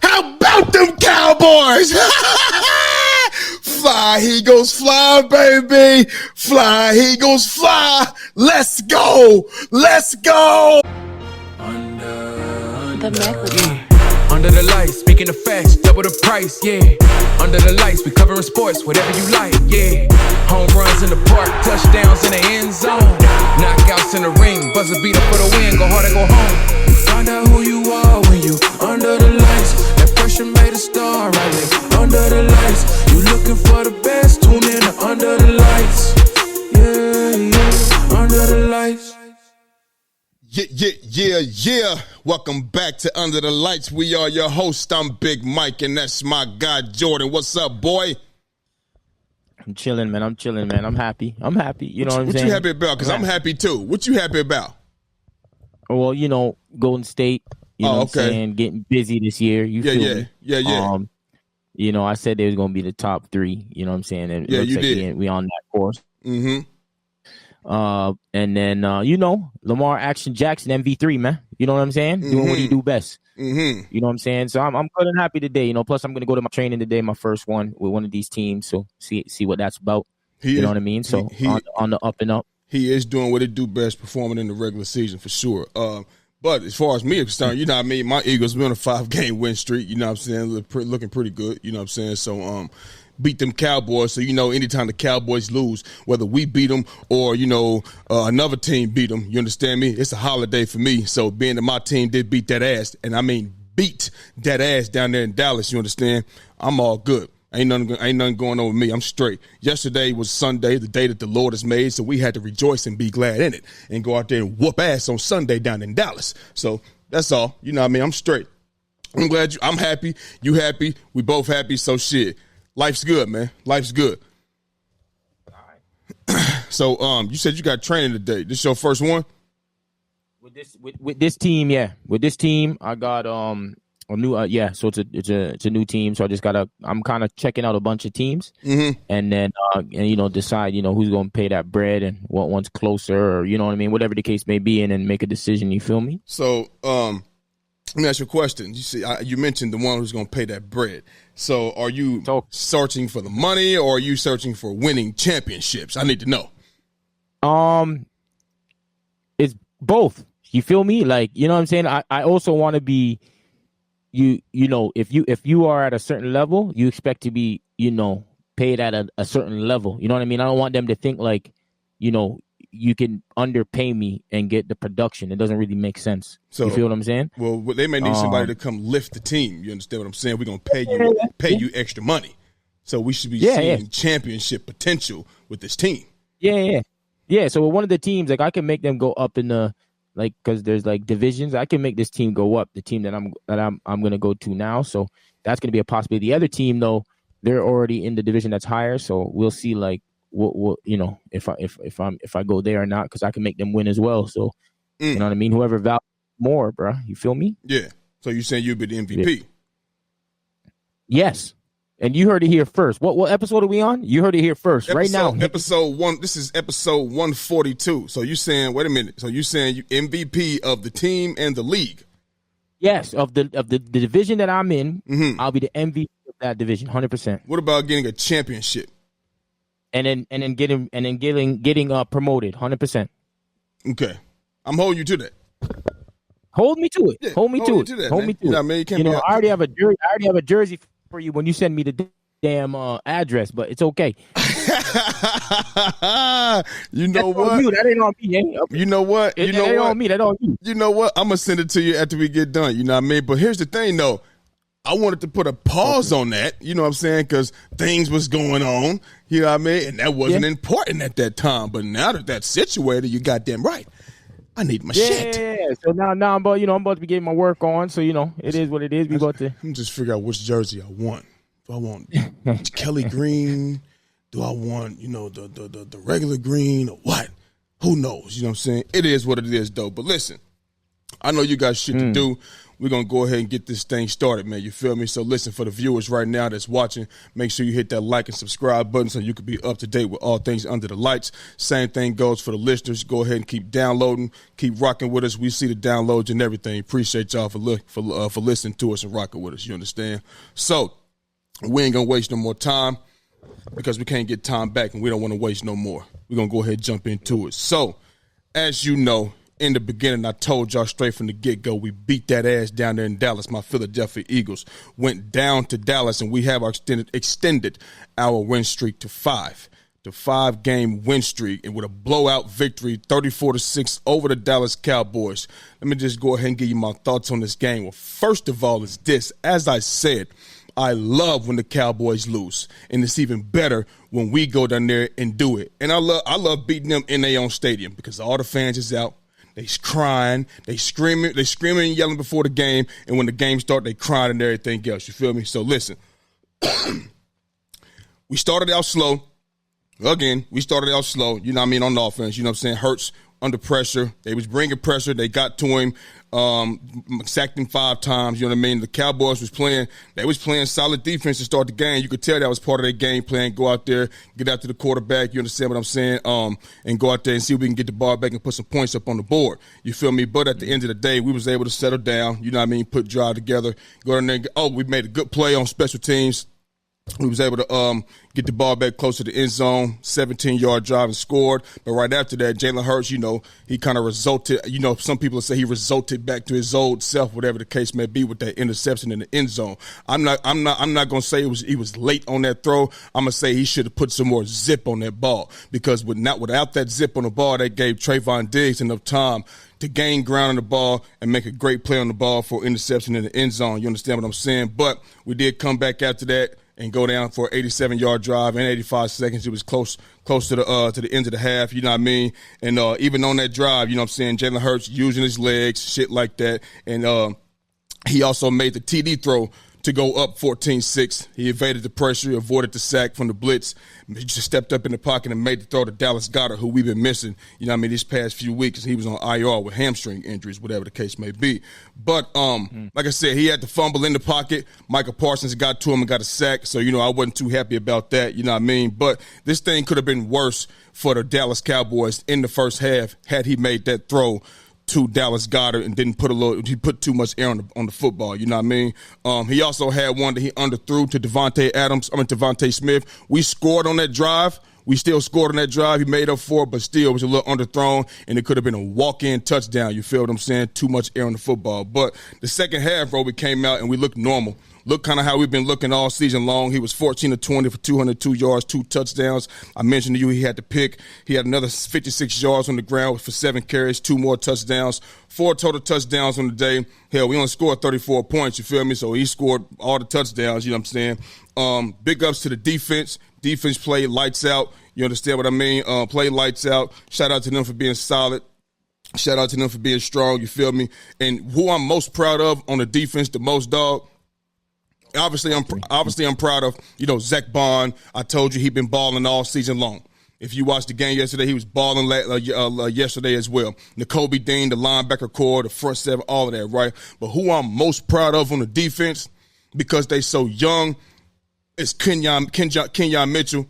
How about them Cowboys? Fly, Eagles, fly, baby. Fly, Eagles, fly. Let's go. Let's go. Under the lights, speaking of facts, double the price, yeah. Under the lights, we covering sports, whatever you like, yeah. Home runs in the park, touchdowns in the end zone. Knockouts in the ring, buzzer beater for the win, go hard or go home. Find out who you are when you under the lights. That pressure made a star right there. Under the lights, you looking for the best, tune in to Under the Lights. Yeah, under the lights. Yeah. Welcome back to Under the Lights. We are your host. I'm Big Mike, and that's my guy, Jordan. What's up, boy? I'm chilling, man. I'm happy. You know what I'm saying? What you happy about? Because I'm happy, too. What you happy about? Well, Golden State, you know what I'm saying, getting busy this year. You feel me? Yeah. I said they was going to be the top three, you know what I'm saying? And you did. We on that course. Mm-hmm. And then, Lamar Action Jackson, MV3, man. You know what I'm saying? Doing what he do best. Mm-hmm. You know what I'm saying? So I'm good and happy today. Plus I'm going to go to my training today, my first one with one of these teams. So see what that's about. You know what I mean? So on the up and up. He is doing what he do best, performing in the regular season for sure. But as far as me is concerned, you know what I mean? My Eagles been on a 5-game win streak. You know what I'm saying? Looking pretty good. You know what I'm saying? So, beat them Cowboys. So, anytime the Cowboys lose, whether we beat them or, another team beat them, you understand me? It's a holiday for me. So being that my team did beat that ass, and I mean beat that ass down there in Dallas, you understand? I'm all good. Ain't nothing going on with me. I'm straight. Yesterday was Sunday, the day that the Lord has made, so we had to rejoice and be glad in it and go out there and whoop ass on Sunday down in Dallas. So that's all. You know what I mean? I'm straight. I'm glad I'm happy. You happy. We both happy. So shit. Life's good, man. Life's good. All right. So, you said you got training today. This your first one? With this team, yeah. With this team, I got a new So it's a new team. So I'm kind of checking out a bunch of teams, and then decide who's going to pay that bread and what one's closer, or what I mean, whatever the case may be, and then make a decision. You feel me? So, let me ask you a question. You see, you mentioned the one who's going to pay that bread. So are you searching for the money, or are you searching for winning championships? I need to know. It's both. You feel me? Like, you know what I'm saying? I also want to be, if you are at a certain level, you expect to be, paid at a certain level. You know what I mean? I don't want them to think like, you can underpay me and get the production. It doesn't really make sense. So, you feel what I'm saying? Well, they may need somebody to come lift the team. You understand what I'm saying? We're going to pay you extra money. So we should be seeing championship potential with this team. Yeah. So with one of the teams, like, I can make them go up in the, like, because there's like divisions. I can make this team go up. The team that I'm going to go to now. So that's going to be a possibility. The other team, though, they're already in the division that's higher. So we'll see, like, what if I go there or not, because I can make them win as well. So you know what I mean? Whoever values more, bro. You feel me? Yeah. So you saying you'll be the MVP? Yeah. Yes. And you heard it here first. What episode are we on? You heard it here first. Right now. Episode 1. This is episode 142. So you saying, wait a minute. So you saying you MVP of the team and the league? Yes, of the division that I'm in, I'll be the MVP of that division, 100%. What about getting a championship? And then getting promoted, 100%. Okay, I'm holding you to that. Hold me to it. Yeah, hold me to it. That, hold man. me to it. I mean, I already have a jersey. I already have a jersey for you when you send me the damn address, but it's okay. You know what? That ain't on me. You know what? That ain't on me. That on you. You know what? I'm gonna send it to you after we get done. You know what I mean? But here's the thing, though. I wanted to put a pause on that, you know what I'm saying, because things was going on, you know what I mean, and that wasn't important at that time. But now that that's situated, you goddamn right. I need my shit. Yeah. So now I'm about to be getting my work on. So it is what it is. We about to. I'm just figure out which jersey I want. Do I want Kelly green? Do I want the regular green or what? Who knows? You know what I'm saying? It is what it is, though. But listen. I know you got shit to do. We're going to go ahead and get this thing started, man. You feel me? So listen, for the viewers right now that's watching, make sure you hit that like and subscribe button so you can be up to date with all things under the lights. Same thing goes for the listeners. Go ahead and keep downloading, keep rocking with us. We see the downloads and everything. Appreciate y'all for listening to us and rocking with us. You understand? So we ain't going to waste no more time because we can't get time back and we don't want to waste no more. We're going to go ahead and jump into it. So, as you know, in the beginning, I told y'all straight from the get-go, we beat that ass down there in Dallas. My Philadelphia Eagles went down to Dallas, and we have extended our win streak to 5. The 5-game win streak, and with a blowout victory, 34-6 over the Dallas Cowboys. Let me just go ahead and give you my thoughts on this game. Well, first of all is this. As I said, I love when the Cowboys lose, and it's even better when we go down there and do it. And I love beating them in their own stadium because all the fans is out. They crying, they screaming and yelling before the game, and when the game starts, they crying and everything else. You feel me? So listen, we started out slow. Again, we started out slow, you know what I mean, on the offense. You know what I'm saying? Hurts under pressure. They was bringing pressure. They got to him, sacked him 5 times. You know what I mean? The Cowboys was playing solid defense to start the game. You could tell that was part of their game plan. Go out there, get after the quarterback. You understand what I'm saying? And go out there and see if we can get the ball back and put some points up on the board. You feel me? But at the end of the day, we was able to settle down. You know what I mean? Put drive together. Go in there. We made a good play on special teams. We was able to get the ball back close to the end zone, 17-yard drive and scored. But right after that, Jalen Hurts, he kind of resulted. Some people say he resulted back to his old self, whatever the case may be, with that interception in the end zone. I'm not gonna say he was late on that throw. I'm gonna say he should have put some more zip on that ball because without that zip on the ball, that gave Trayvon Diggs enough time to gain ground on the ball and make a great play on the ball for interception in the end zone. You understand what I'm saying? But we did come back after that and go down for an 87-yard drive in 85 seconds. It was close to the end of the half, you know what I mean? And even on that drive, you know what I'm saying, Jalen Hurts using his legs, shit like that. And he also made the TD throw to go up 14-6. He evaded the pressure, avoided the sack from the blitz. He just stepped up in the pocket and made the throw to Dallas Goedert, who we've been missing, you know what I mean, these past few weeks. He was on IR with hamstring injuries, whatever the case may be. But like I said, he had the fumble in the pocket. Michael Parsons got to him and got a sack. So, I wasn't too happy about that, you know what I mean? But this thing could have been worse for the Dallas Cowboys in the first half had he made that throw to Dallas Goedert and didn't he put too much air on the football, you know what I mean? He also had one that he underthrew to Devontae Smith. We scored on that drive. We still scored on that drive. He made up for it, but still it was a little underthrown, and it could have been a walk-in touchdown. You feel what I'm saying? Too much air on the football. But the second half, bro, we came out and we looked normal. Look kind of how we've been looking all season long. He was 14-20 for 202 yards, 2 touchdowns. I mentioned to you he had the pick. He had another 56 yards on the ground for 7 carries, 2 more touchdowns, 4 total touchdowns on the day. Hell, we only scored 34 points, you feel me? So he scored all the touchdowns, you know what I'm saying? Big ups to the defense. Defense played lights out. You understand what I mean? Played lights out. Shout out to them for being solid. Shout out to them for being strong, you feel me? And who I'm most proud of on the defense, the most, dog, Obviously, I'm proud of, Zach Bond. I told you he'd been balling all season long. If you watched the game yesterday, he was balling yesterday as well. Nakobe Dean, the linebacker core, the front seven, all of that, right? But who I'm most proud of on the defense, because they so young, is Kenyon Mitchell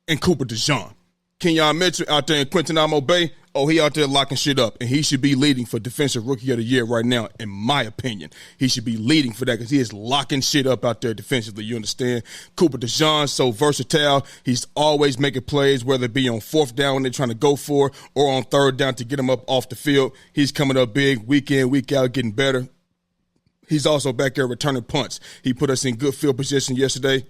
and Cooper DeJean. Kenyon Mitchell out there in Guantanamo Bay, he out there locking shit up, and he should be leading for Defensive Rookie of the Year right now, in my opinion. He should be leading for that because he is locking shit up out there defensively, you understand? Cooper DeJean, so versatile. He's always making plays, whether it be on 4th down when they're trying to go for it or on 3rd down to get him up off the field. He's coming up big week in, week out, getting better. He's also back there returning punts. He put us in good field position yesterday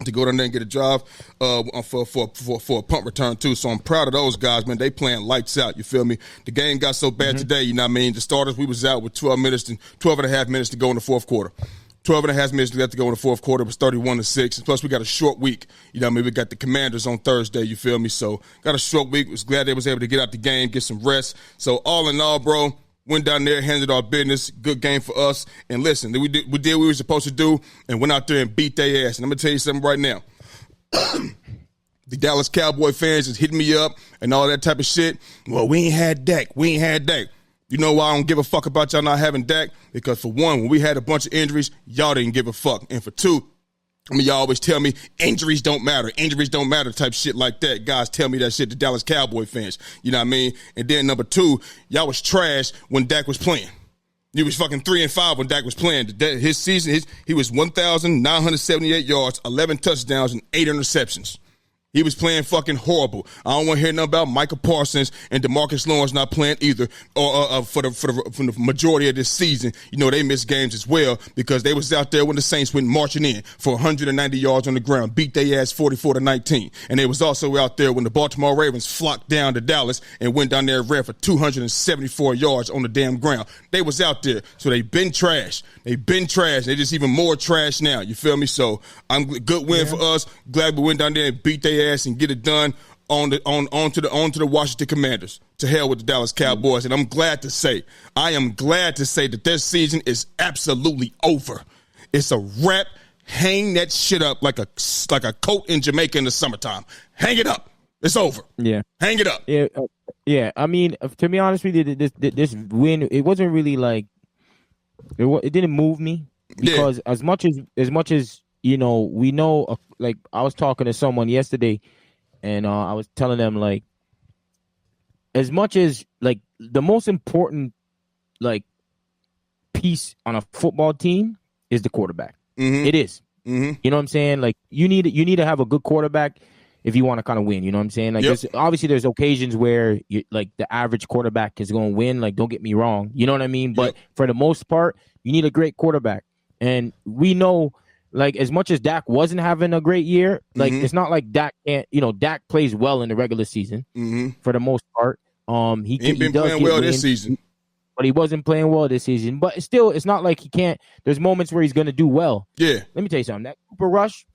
to go down there and get a drive for a punt return too. So I'm proud of those guys, man. They playing lights out, you feel me? The game got so bad today, you know what I mean? The starters, we was out with 12 and a half minutes to go in the fourth quarter. 12 and a half minutes left to go in the fourth quarter. It was 31-6. And plus, we got a short week. You know what I mean? We got the Commanders on Thursday, you feel me? So got a short week. Was glad they was able to get out the game, get some rest. So all in all, bro, went down there, handled our business. Good game for us. And listen, we did what we were supposed to do and went out there and beat their ass. And I'm going to tell you something right now. The Dallas Cowboy fans is hitting me up and all that type of shit. Well, we ain't had Dak. You know why I don't give a fuck about y'all not having Dak? Because for one, when we had a bunch of injuries, y'all didn't give a fuck. And for two, y'all always tell me injuries don't matter type shit like that. Guys tell me that shit, the Dallas Cowboy fans. You know what I mean? And then number two, y'all was trash when Dak was playing. You was fucking 3-5 when Dak was playing. His season, he was 1,978 yards, 11 touchdowns, and 8 interceptions. He was playing fucking horrible. I don't want to hear nothing about Micah Parsons and DeMarcus Lawrence not playing either, or for the majority of this season. You know, they missed games as well because they was out there when the Saints went marching in for 190 yards on the ground, beat their ass 44-19. And they was also out there when the Baltimore Ravens flocked down to Dallas and went down there and ran for 274 yards on the damn ground. They was out there, so they been trash. They just even more trash now. You feel me? So I'm good win for us. Glad we went down there and beat their ass and get it done on to the Washington Commanders. To hell with the Dallas Cowboys. And I am glad to say that their season is absolutely over. It's a wrap. Hang that shit up like a coat in Jamaica in the summertime. Hang it up. It's over. Yeah. Hang it up. Yeah. I mean, to be honest with you, this win, it wasn't really like it didn't move me because as much as you know, we know, like, I was talking to someone yesterday and I was telling them, like, as much as, like, the most important, like, piece on a football team is the quarterback. Mm-hmm. It is. Mm-hmm. You know what I'm saying? Like, you need to have a good quarterback if you want to kind of win. You know what I'm saying? Like, obviously there's occasions where like the average quarterback is going to win. Like, don't get me wrong. You know what I mean? But for the most part, you need a great quarterback. And we know, like, as much as Dak wasn't having a great year, like, it's not like Dak can't, Dak plays well in the regular season for the most part. He been playing well this season. But he wasn't playing well this season. But still, it's not like he can't. There's moments where he's going to do well. Yeah. Let me tell you something. That Cooper Rush,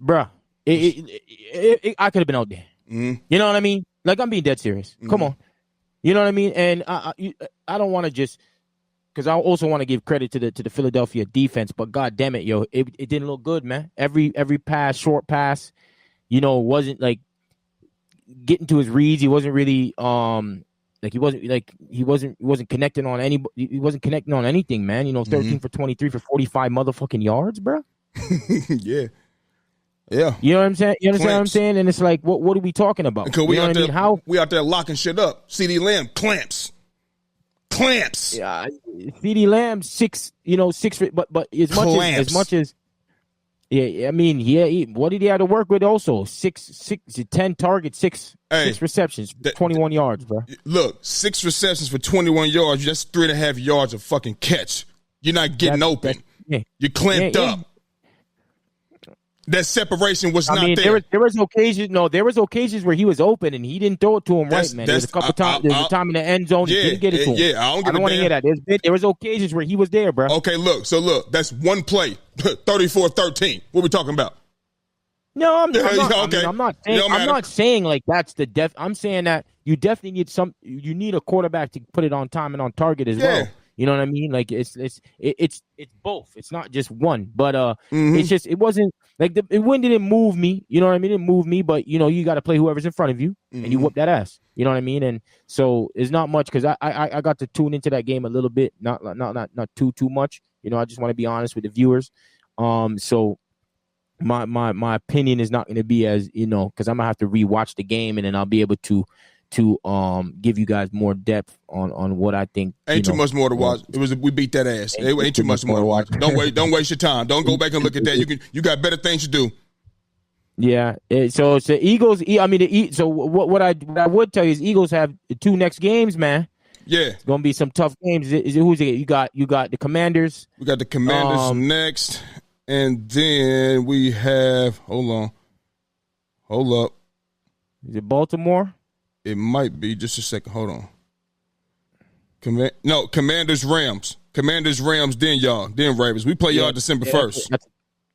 bruh, I could have been out there. You know what I mean? Like, I'm being dead serious. Come on. You know what I mean? And I don't want to just, because I also want to give credit to the Philadelphia defense, but God damn it, yo, it didn't look good, man. Every pass, short pass, wasn't like getting to his reads. He wasn't really he wasn't connecting on he wasn't connecting on anything, man. 13 for 23 for 45 motherfucking yards, bro. Yeah. Yeah. You know what I'm saying? You understand what I'm saying? And it's like, what are we talking about? Because we out there locking shit up. CD Lamb, clamps. Yeah, CD Lamb, 6, but as much as yeah, I mean, what did he have to work with also? 10 targets, 6 receptions, 21 yards, bro. Look, 6 receptions for 21 yards, that's 3.5 yards of fucking catch. You're not getting open. You're clamped up. That separation was not there. There was occasions where he was open and he didn't throw it to him right, man. There was a couple times. There was a time in the end zone he didn't get it to him. Yeah, I don't want to hear that. There was occasions where he was there, bro. Okay, look, that's one play, 34-13. What we talking about? No, I'm not saying like that's the def. I'm saying that you definitely need you need a quarterback to put it on time and on target as well. You know what I mean? Like it's both. It's not just one. But it's just, it wasn't like the win didn't move me. You know what I mean? It didn't move me. But you got to play whoever's in front of you and you whoop that ass. You know what I mean? And so it's not much because I got to tune into that game a little bit, not too much. I just want to be honest with the viewers. So my opinion is not going to be as because I'm gonna have to rewatch the game and then I'll be able to give you guys more depth on what I think. Ain't too much more to watch. We beat that ass. Ain't too much more to watch. Don't waste your time. Don't go back and look at that. You got better things to do. Yeah. So it's the Eagles. So what I would tell you is Eagles have the 2 next games, man. Yeah, it's gonna be some tough games. Who's it? You got the Commanders. We got the Commanders next, and then we have. Hold up. Is it Baltimore? It might be. Just a second. Hold on. Commanders, Rams. Commanders, Rams, then Ravens. We play y'all December 1st.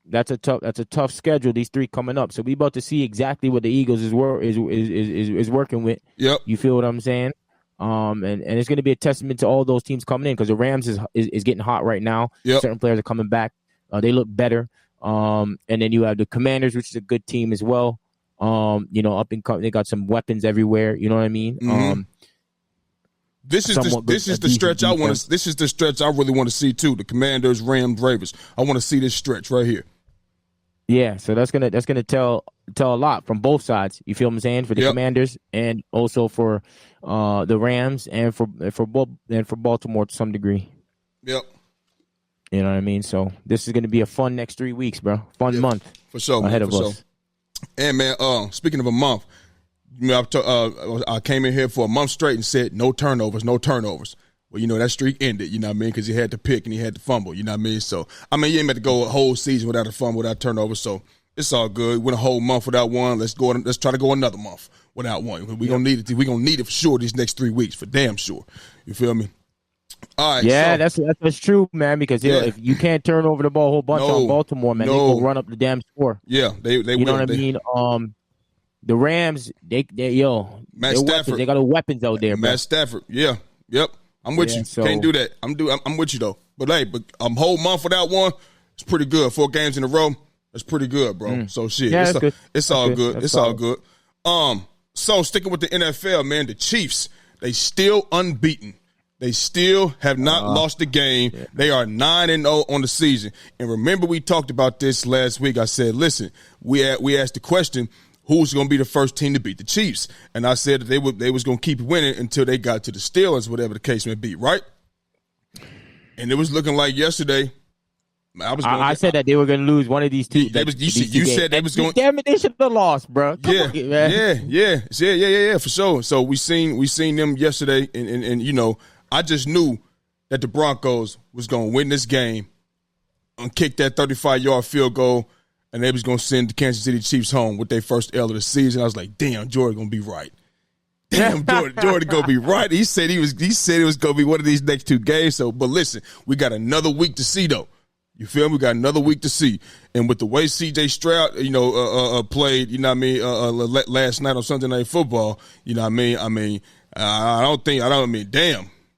That's a tough schedule, these 3 coming up. So we about to see exactly what the Eagles is working with. Yep. You feel what I'm saying? And it's going to be a testament to all those teams coming in because the Rams is getting hot right now. Yep. Certain players are coming back. They look better. And then you have the Commanders, which is a good team as well. Up and they got some weapons everywhere. You know what I mean? Mm-hmm. This is the stretch I want to. This is the stretch I really want to see too. The Commanders, Rams, Ravens. I want to see this stretch right here. Yeah, so that's gonna tell a lot from both sides. You feel what I'm saying? For the Commanders and also for the Rams and for Baltimore to some degree. Yep. You know what I mean? So this is gonna be a fun next 3 weeks, bro. Fun month for sure ahead of us. Sure. And man, speaking of a month, I came in here for a month straight and said no turnovers. Well, that streak ended, you know what I mean, because he had to pick and he had to fumble, you know what I mean? So, you ain't meant to go a whole season without a fumble, without turnover, so it's all good. Went a whole month without one. Let's try to go another month without one. We're going to need it. We're going to need it for sure these next 3 weeks, for damn sure. You feel me? All right. Yeah, that's true, man, because if you can't turn over the ball a whole bunch on Baltimore, man, they will run up the damn score. Yeah, they will. You know what I mean? The Rams, Matt Stafford. They got the weapons out there, bro. Matt Stafford, yeah. Yep. I'm with you. So, can't do that. I'm with you though. But a whole month without one, it's pretty good. 4 games in a row, that's pretty good, bro. So shit, it's all good. It's all good. So sticking with the NFL, man, the Chiefs, they still unbeaten. They still have not lost a game. Yeah. They are 9-0 on the season. And remember, we talked about this last week. I said, listen, we asked the question, who's going to be the first team to beat the Chiefs? And I said that they was going to keep winning until they got to the Steelers, whatever the case may be, right? And it was looking like yesterday. I said that they were going to lose one of these two. You said they was going. Damn it, they should have lost, bro. Yeah, for sure. So we seen them yesterday, and I just knew that the Broncos was going to win this game and kick that 35-yard field goal. And they was going to send the Kansas City Chiefs home with their first L of the season. I was like, damn, Jordan going to be right. Damn, Jordan going to be right. He said it was going to be one of these next 2 games. So, but listen, we got another week to see, though. You feel me? We got another week to see. And with the way C.J. Stroud, played, last night on Sunday Night Football,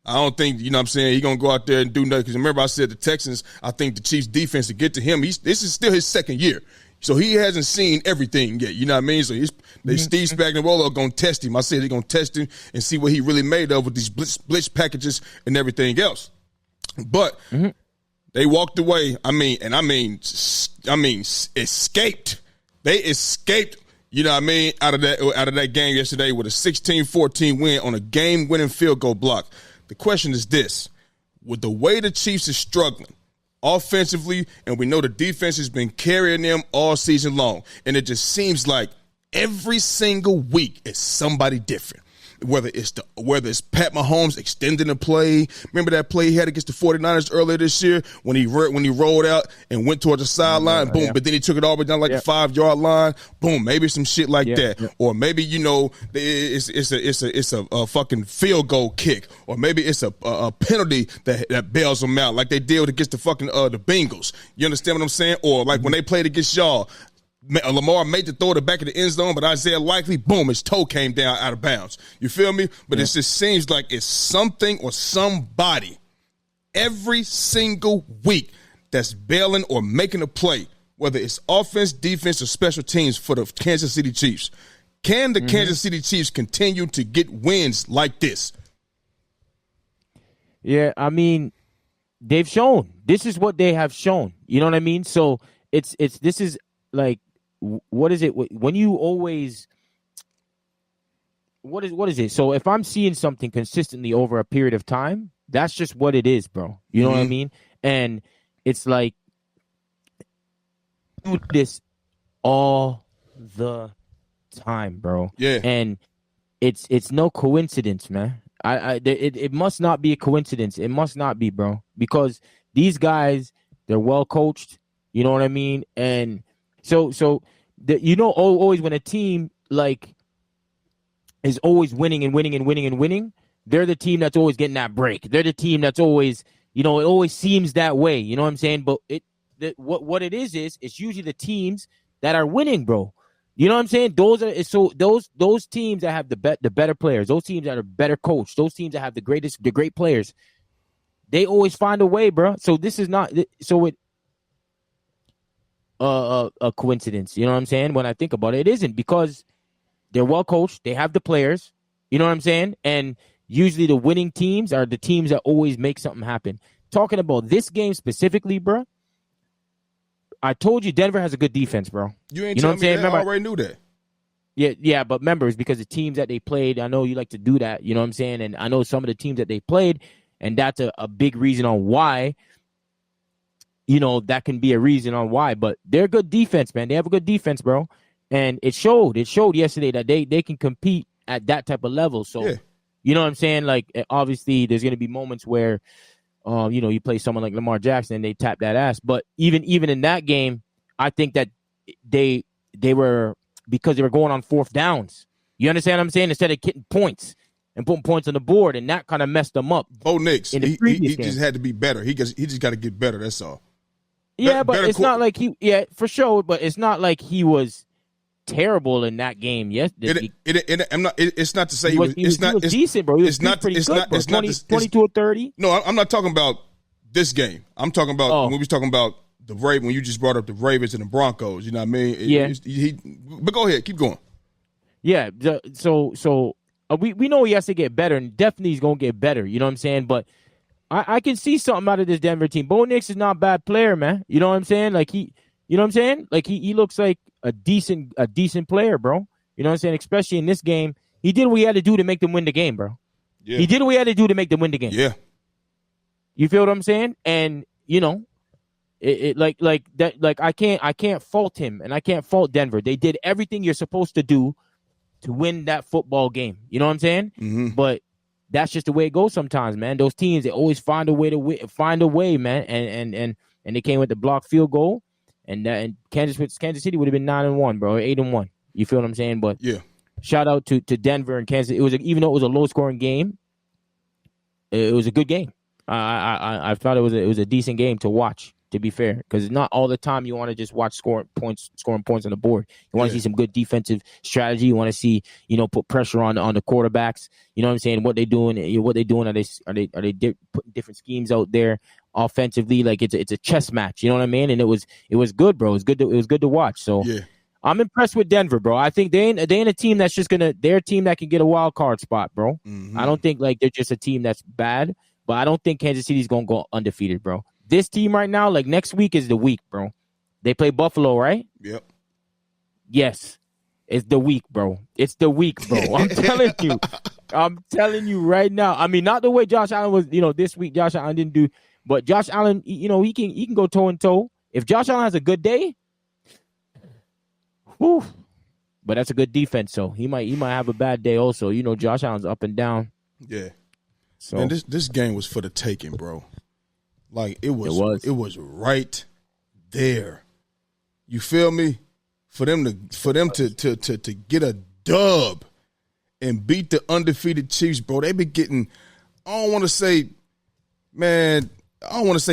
I don't think, you know what I'm saying, he's going to go out there and do nothing. Because remember I said the Texans, I think the Chiefs defense to get to him, this is still his second year. So he hasn't seen everything yet, you know what I mean? So Steve Spagnuolo are going to test him. I said they're going to test him and see what he really made of with these blitz packages and everything else. But they walked away, escaped. They escaped, you know what I mean, out of that game yesterday with a 16-14 win on a game-winning field goal block. The question is this: with the way the Chiefs are struggling offensively, and we know the defense has been carrying them all season long, and it just seems like every single week is somebody different. Whether it's Pat Mahomes extending the play. Remember that play he had against the 49ers earlier this year when he rolled out and went towards the sideline, boom, but then he took it all the way down the 5-yard line, boom, maybe some shit like that. Yeah. Or maybe, it's a fucking field goal kick, or maybe it's a penalty that bails them out like they did against the fucking the Bengals. You understand what I'm saying? Or like when they played against y'all, Lamar made the throw to the back of the end zone, but Isaiah Likely, boom, his toe came down out of bounds. You feel me? But it just seems like it's something or somebody every single week that's bailing or making a play, whether it's offense, defense, or special teams for the Kansas City Chiefs. Can the Kansas City Chiefs continue to get wins like this? Yeah, I mean, they've shown. This is what they have shown. You know what I mean? So this is like, what is it when you always what is it? So if I'm seeing something consistently over a period of time, that's just what it is, bro. You know what I mean? And it's like do this all the time, bro. Yeah. And it's no coincidence, man. It must not be a coincidence. It must not be, bro, because these guys, they're well coached. You know what I mean? And so always when a team like is always winning and winning and winning and winning, they're the team that's always getting that break. They're the team that's always, it always seems that way. You know what I'm saying? But what it is it's usually the teams that are winning, bro. You know what I'm saying? Those teams that have the better players, those teams that are better coached, those teams that have the great players, they always find a way, bro. So this is not a coincidence. You know what I'm saying? When I think about it, it isn't, because they're well coached. They have the players. You know what I'm saying? And usually the winning teams are the teams that always make something happen. Talking about this game specifically, bro, I told you Denver has a good defense, bro. You ain't know telling what I'm saying? me that. I already knew that. Yeah, but remember, it's because the teams that they played, I know you like to do that, you know what I'm saying? And I know some of the teams that they played, and that's a big reason on why, that can be a reason on why. But they're good defense, man. They have a good defense, bro. And it showed yesterday that they can compete at that type of level. So, yeah. You know what I'm saying? Like, obviously, there's going to be moments where, you play someone like Lamar Jackson and they tap that ass. But even in that game, I think that they were, because they were going on fourth downs. You understand what I'm saying? Instead of getting points and putting points on the board, and that kind of messed them up. Bo Nix, he just had to be better. He just got to get better. That's all. Yeah, but it's not like for sure. But it's not like he was terrible in that game. Yes, it's not to say he was decent, bro. He was pretty good, bro. 22 or 30. No, I'm not talking about this game. I'm talking about when we was talking about the Ravens, when you just brought up the Ravens and the Broncos. You know what I mean? But go ahead, keep going. Yeah. So we know he has to get better, and definitely he's gonna get better. You know what I'm saying? But I can see something out of this Denver team. Bo Nix is not a bad player, man. You know what I'm saying? Like you know what I'm saying? Like he looks like a decent player, bro. You know what I'm saying? Especially in this game, he did what he had to do to make them win the game, bro. Yeah. He did what he had to do to make them win the game. Yeah. You feel what I'm saying? And I can't fault him, and I can't fault Denver. They did everything you're supposed to do to win that football game. You know what I'm saying? Mm-hmm. But that's just the way it goes sometimes, man. Those teams, they always find a way to find a way, man. And they came with the blocked field goal, and Kansas City would have been 9-1, bro, 8-1. You feel what I'm saying? But yeah, shout out to Denver and Kansas. It was even though it was a low scoring game, it was a good game. I thought it was a decent game to watch, to be fair, because not all the time you want to just watch scoring points on the board. You want to see some good defensive strategy. You want to see, put pressure on the quarterbacks. You know what I'm saying? What they doing? Are they putting different schemes out there offensively? Like it's a chess match. You know what I mean? And it was good, bro. It was good to watch. So yeah. I'm impressed with Denver, bro. I think they ain't a team that's just they're a team that can get a wild card spot, bro. Mm-hmm. I don't think like they're just a team that's bad, but I don't think Kansas City's gonna go undefeated, bro. This team right now, like next week is the week, bro. They play Buffalo, right? Yep. Yes. It's the week, bro. It's the week, bro. I'm telling you. I'm telling you right now. I mean, not the way Josh Allen was, this week Josh Allen didn't do, but Josh Allen, he can go toe and toe. If Josh Allen has a good day, whew, but that's a good defense, so he might have a bad day also. Josh Allen's up and down. Yeah. So man, this game was for the taking, bro. Like it was right there. You feel me? For them to get a dub and beat the undefeated Chiefs, bro. They been getting, I don't want to say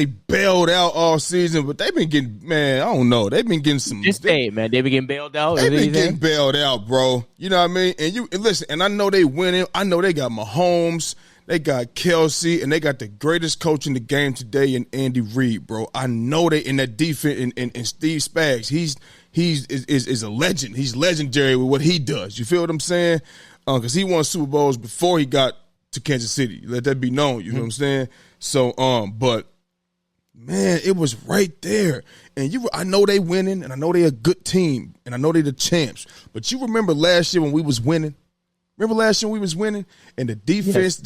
bailed out all season, but they've been getting, man, I don't know. They've been getting some. Just say it, man. They've been getting bailed out. They've been getting bailed out, bro. You know what I mean? And listen, and I know they winning. I know they got Mahomes. They got Kelsey, and they got the greatest coach in the game today in Andy Reid, bro. I know they in that defense, and Steve Spags, he's a legend. He's legendary with what he does. You feel what I'm saying? Because he won Super Bowls before he got to Kansas City. Let that be known. You know what I'm saying? So, but man, it was right there. And I know they winning, and I know they a good team, and I know they the champs. But you remember last year when we was winning? Remember last year we was winning? And the defense,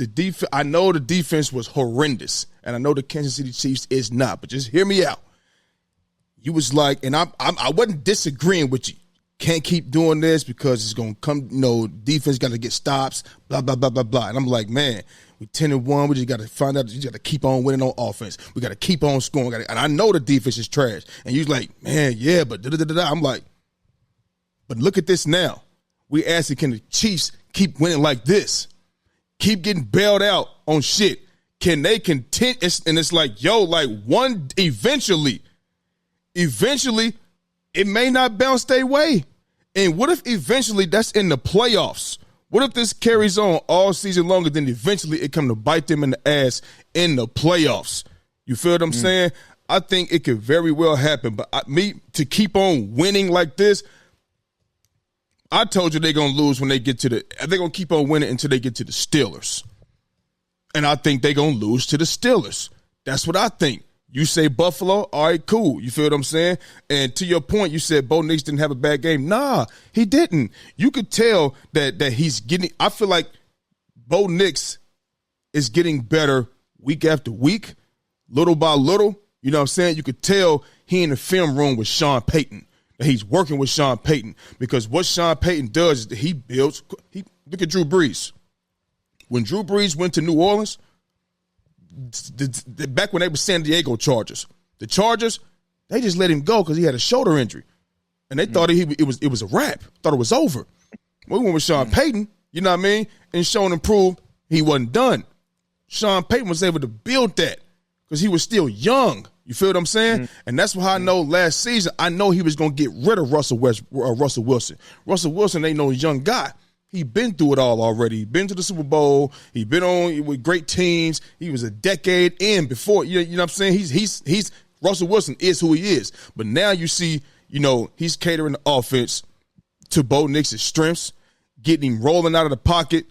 I know the defense was horrendous. And I know the Kansas City Chiefs is not. But just hear me out. You was like, and I wasn't disagreeing with you. Can't keep doing this because it's going to come, defense got to get stops, blah, blah, blah, blah, blah. And I'm like, man, we 10-1. We just got to find out. You got to keep on winning on offense. We got to keep on scoring. And I know the defense is trash. And you was like, man, yeah, but da-da-da-da-da. I'm like, but look at this now. We asking, can the Chiefs keep winning like this? Keep getting bailed out on shit. Can they continue? And it's like, one eventually, it may not bounce their way. And what if eventually that's in the playoffs? What if this carries on all season long and then eventually it come to bite them in the ass in the playoffs? You feel what I'm saying? I think it could very well happen. But to keep on winning like this, I told you they're going to lose when they get to they're going to keep on winning until they get to the Steelers. And I think they're going to lose to the Steelers. That's what I think. You say Buffalo, all right, cool. You feel what I'm saying? And to your point, you said Bo Nix didn't have a bad game. Nah, he didn't. You could tell that he's getting – I feel like Bo Nix is getting better week after week, little by little. You know what I'm saying? You could tell he in the film room with Sean Payton, that he's working with Sean Payton, because what Sean Payton does is that he builds – look at Drew Brees. When Drew Brees went to New Orleans – back when they were San Diego Chargers, the Chargers, they just let him go because he had a shoulder injury, and they thought it was a wrap, thought it was over. We went with Sean Payton, you know what I mean, and showing and proved he wasn't done. Sean Payton was able to build that because he was still young. You feel what I'm saying? And that's why I know last season I know he was going to get rid of Russell Wilson. Russell Wilson ain't no young guy. He been through it all already. He been to the Super Bowl. He been on with great teams. He was a decade in before. You know what I'm saying? He's Russell Wilson is who he is. But now you see, he's catering the offense to Bo Nix's strengths, getting him rolling out of the pocket,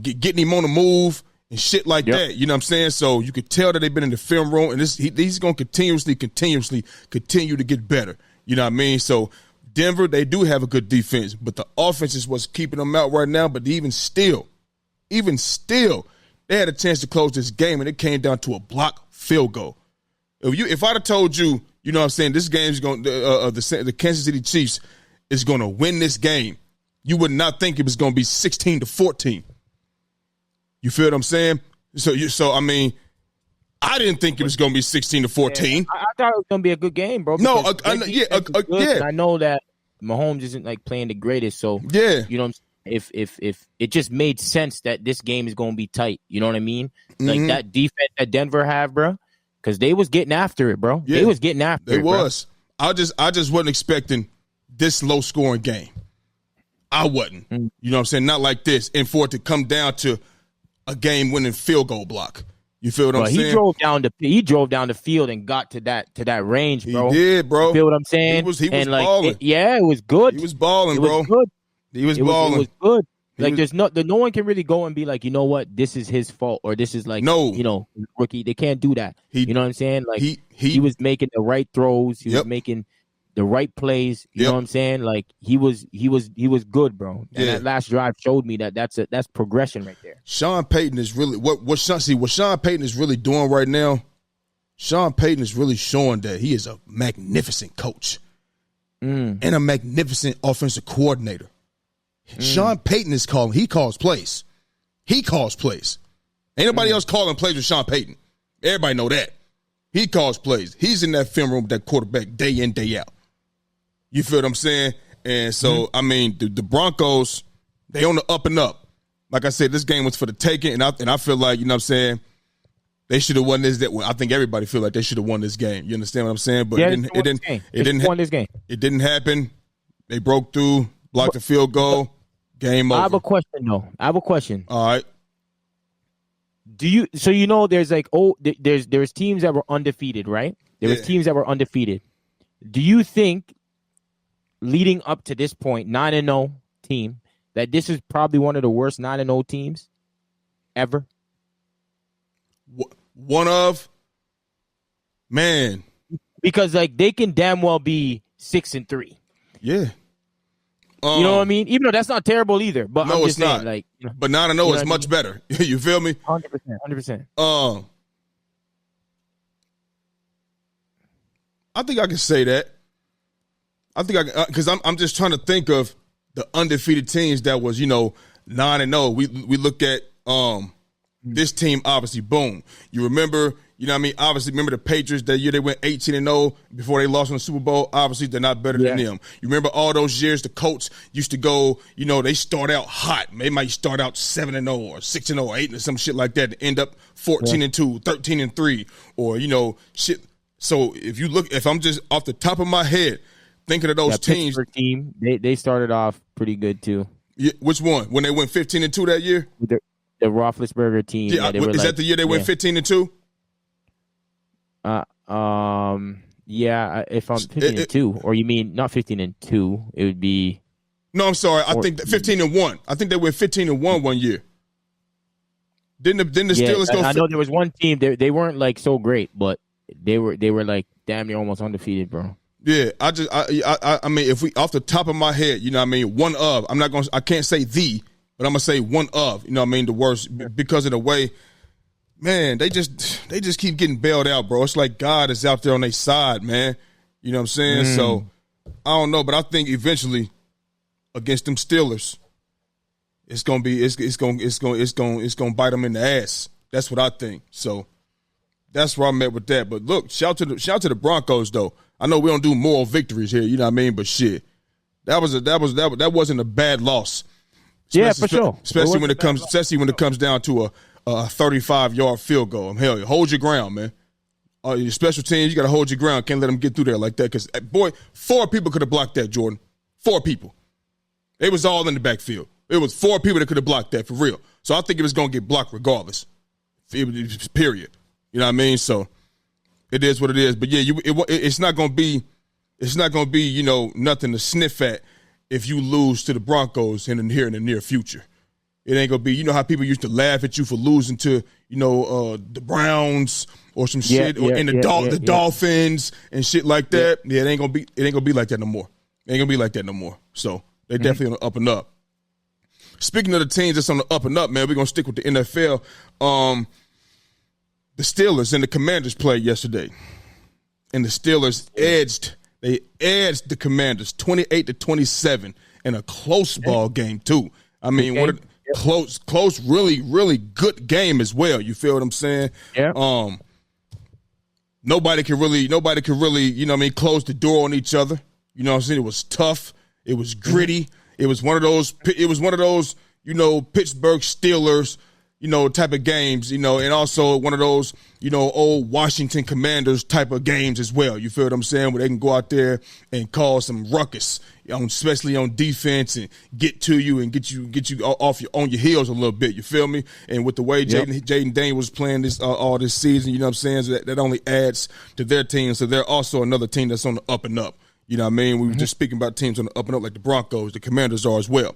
getting him on the move and shit like that. You know what I'm saying? So you could tell that they've been in the film room, and he's going to continuously continue to get better. You know what I mean? So Denver, they do have a good defense, but the offense is what's keeping them out right now. But even still, they had a chance to close this game, and it came down to a block field goal. If I'd have told you, you know what I'm saying, this game is going the Kansas City Chiefs is going to win this game, you would not think it was going to be 16-14. You feel what I'm saying? So I mean, I didn't think it was going to be 16-14. I thought it was going to be a good game, bro. No, And I know that Mahomes isn't like playing the greatest, so yeah, you know what I'm saying? If it just made sense that this game is going to be tight, you know what I mean? Like that defense that Denver have, bro, because they was getting after it, bro. Yeah, they was getting after it. They was. Bro. I just wasn't expecting this low scoring game. I wasn't. You know what I'm saying? Not like this, and for it to come down to a game winning field goal block. You feel what I'm saying? He drove down the field and got to that range, bro. He did, bro. You feel what I'm saying? He was balling. It was good. He was balling, bro. Good. He was balling. It was good. There's no one can really go and be like, you know what, this is his fault, or this is like, rookie. They can't do that. You know what I'm saying? Like he was making the right throws. He was making the right plays. You know what I'm saying? Like he was good, bro. And that last drive showed me that's progression right there. Sean Payton is really what Sean Payton is really doing right now. Sean Payton is really showing that he is a magnificent coach and a magnificent offensive coordinator. Sean Payton he calls plays. He calls plays. Ain't nobody else calling plays with Sean Payton. Everybody know that. He calls plays. He's in that film room with that quarterback day in, day out. You feel what I'm saying? And so, I mean, the Broncos, they on the up and up. Like I said, this game was for the taking, and I feel like, you know what I'm saying, they should have won this. I think everybody feel like they should have won this game. You understand what I'm saying? But it didn't won this game. It didn't happen. They broke through, blocked the field goal, game over. I have a question, though. All right. There's like there's teams that were undefeated, right? There was teams that were undefeated. Do you think, leading up to this point, 9-0 team, that this is probably one of the worst 9-0 teams ever? One of? Man. Because like they can damn well be 6-3. Yeah. You know what I mean? Even though that's not terrible either. But no, I'm just it's saying, not. like, but 9-0 is much better. You feel me? 100%. I think I can say that. I think because I'm just trying to think of the undefeated teams that was 9-0. We look at this team, obviously, boom. You remember, you know what I mean? Obviously, remember the Patriots that year they went 18-0 before they lost in the Super Bowl? Obviously, they're not better than them. You remember all those years the Colts used to go, they start out hot. They might start out 7-0 or 6-0 or 8 or some shit like that to end up 14-2, 13-3, or, shit. So if I'm just off the top of my head thinking of those teams. Pittsburgh team, they started off pretty good too. Yeah, which one? When they went 15-2 that year? The Roethlisberger team. Yeah, is that the year they went 15-2? Yeah, if I'm 15-2, or you mean not 15-2, it would be. No, I'm sorry. I think 15-1. I think they went 15-1 one year. Didn't the Steelers go? I know there was one team. They weren't like so great, but they were like damn near almost undefeated, bro. Yeah, I mean, if we off the top of my head, you know what I mean, I can't say the, but I'm gonna say one of, you know what I mean, the worst because of the way, man, they just keep getting bailed out, bro. It's like God is out there on their side, man. You know what I'm saying? So I don't know, but I think eventually against them Steelers, it's gonna bite them in the ass. That's what I think. So that's where I'm at with that. But look, shout to the Broncos though. I know we don't do moral victories here, you know what I mean? But shit, that wasn't a bad loss. Yeah, for sure. Especially when it comes down to a 35-yard field goal. Hell, hold your ground, man. Your special teams, you got to hold your ground. Can't let them get through there like that. Because, boy, 4 people could have blocked that, Jordan. 4 people. It was all in the backfield. It was 4 people that could have blocked that, for real. So I think it was going to get blocked regardless. Period. You know what I mean? So it is what it is. But, yeah, it's not going to be, you know, nothing to sniff at if you lose to the Broncos in the near future. It ain't going to be, you know how people used to laugh at you for losing to, you know, the Browns or some shit, the Dolphins and shit like that. Yeah, it ain't going to be like that no more. It ain't going to be like that no more. So they're definitely on the up and up. Speaking of the teams that's on the up and up, man, we're going to stick with the NFL. The Steelers and the Commanders played yesterday. And the Steelers edged the Commanders 28-27 in a close ball game too. I mean, close, really, really good game as well. You feel what I'm saying? Yeah. Nobody could really, you know what I mean, close the door on each other. You know what I'm saying? It was tough. It was gritty. It was one of those, you know, Pittsburgh Steelers, you know, type of games, you know, and also one of those, you know, old Washington Commanders type of games as well. You feel what I'm saying? Where they can go out there and cause some ruckus, especially on defense, and get to you and get you on your heels a little bit. You feel me? And with the way Jaden Dane was playing this all this season, you know what I'm saying? So that only adds to their team. So they're also another team that's on the up and up. You know what I mean? We were just speaking about teams on the up and up like the Broncos, the Commanders are as well.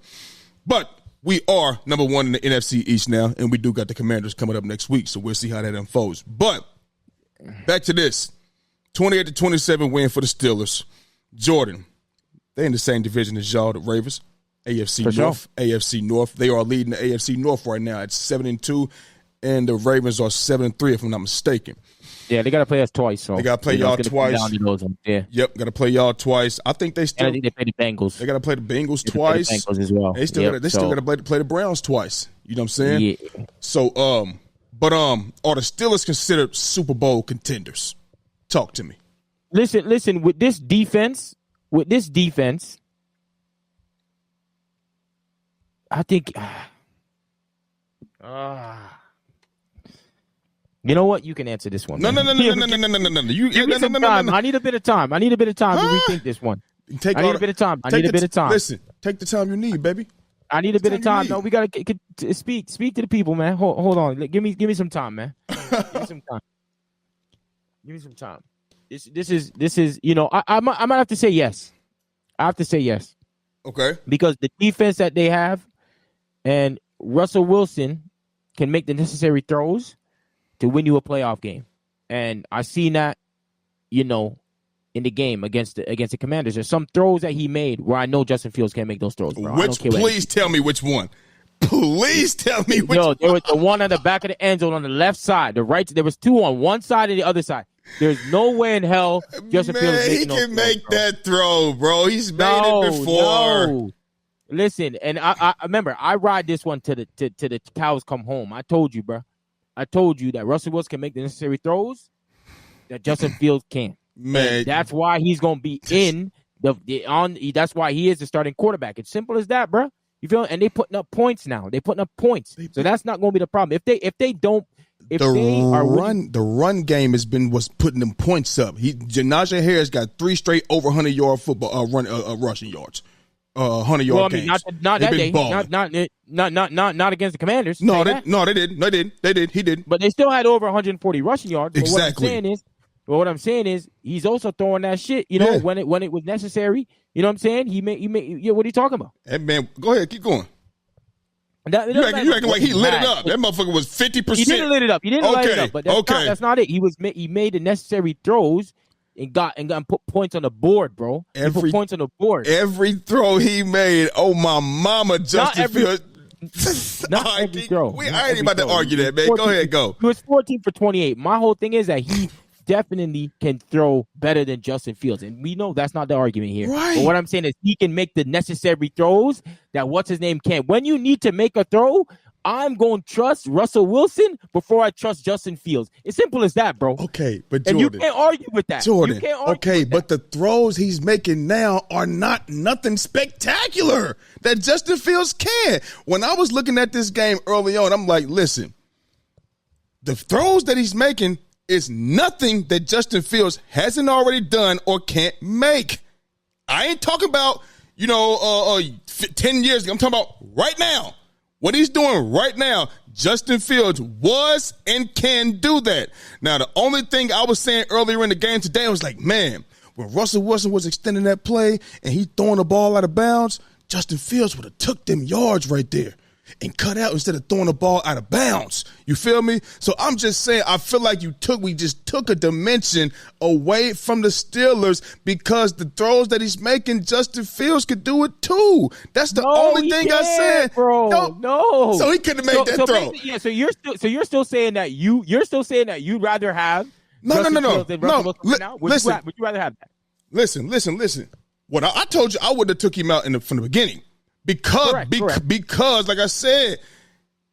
But we are number 1 in the NFC East now, and we do got the Commanders coming up next week, so we'll see how that unfolds. But back to this. 28-27 win for the Steelers. Jordan, they in the same division as y'all, the Ravens. AFC North. Sure. AFC North. They are leading the AFC North right now at 7-2, and the Ravens are 7-3, if I'm not mistaken. Yeah, they got to play us twice. So they got to play y'all twice. Yeah. Yep, got to play y'all twice. I think they play the Bengals. They got to play the Bengals twice. The Bengals as well. They still got to play the Browns twice. You know what I'm saying? Yeah. So, are the Steelers considered Super Bowl contenders? Talk to me. Listen. With this defense, I think. You know what? You can answer this one. No. Give me some time. I need a bit of time. to rethink this one. I need a bit of time. Listen, take the time you need, baby. I need a bit of time. No, we gotta speak to the people, man. Hold on. Give me some time, man. Give me some time. This is. You know, I might have to say yes. I have to say yes. Okay. Because the defense that they have, and Russell Wilson can make the necessary throws to win you a playoff game. And I seen that, you know, in the game against the Commanders. There's some throws that he made where I know Justin Fields can't make those throws, bro. Please tell me which one. Please tell me which one. No, there was the one on the back of the end zone on the left side. The right, there was 2 on one side and the other side. There's no way in hell Justin Fields he can make that throw, bro. He's made it before. No. Listen, and I remember I ride this one to the cows come home. I told you, bro. I told you that Russell Wilson can make the necessary throws that Justin Fields can't. Man, and that's why he's gonna be in that's why he is the starting quarterback. It's simple as that, bro. You feel? And they putting up points now. So that's not gonna be the problem. The run game was putting them points up. Najee Harris got 3 straight over 100-yard football rushing yards. 100-yard well, I mean, games. Not that day. Not against the Commanders. They did. He did. But they still had over 140 rushing yards. Exactly. What I'm saying is, But what I'm saying is he's also throwing that shit, when it was necessary. You know what I'm saying? He made what are you talking about? Hey, man, go ahead, keep going. You acting like he lit it up. That motherfucker was 50%. He didn't lit it up. Light it up. But that's not it. He made the necessary throws and got put points on the board, bro. He put points on the board. Every throw he made, oh my mama, Justin Fields. Not every throw. I ain't about to argue that, man. Go ahead, go. He was 14 for 28. My whole thing is that he definitely can throw better than Justin Fields, and we know that's not the argument here. Right. But what I'm saying is he can make the necessary throws that what's his name can't. When you need to make a throw, I'm going to trust Russell Wilson before I trust Justin Fields. It's simple as that, bro. Okay, but Jordan, and you can't argue with that. Jordan, you can't argue okay, with but that. the throws he's making now are nothing spectacular that Justin Fields can. When I was looking at this game early on, I'm like, listen, the throws that he's making is nothing that Justin Fields hasn't already done or can't make. I ain't talking about, 10 years ago. I'm talking about right now. What he's doing right now, Justin Fields was and can do that. Now, the only thing I was saying earlier in the game today, I was like, man, when Russell Wilson was extending that play and he throwing the ball out of bounds, Justin Fields would have took them yards right there and cut out instead of throwing the ball out of bounds. You feel me? So I'm just saying, I feel like we just took a dimension away from the Steelers because the throws that he's making, Justin Fields could do it too. That's the only thing I said, bro. No. So he couldn't have made that throw. So you're still saying that you'd rather have no. Fields than Russell Wilson right now? Would you rather have that? Listen. What I told you, I would have took him out from the beginning. Because, like I said,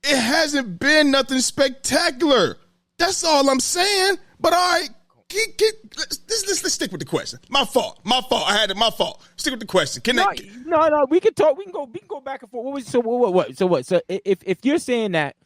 it hasn't been nothing spectacular. That's all I'm saying. But all right, let's stick with the question. My fault. I had it. My fault. Stick with the question. No. We can talk. We can go back and forth. So what? So if you're saying that,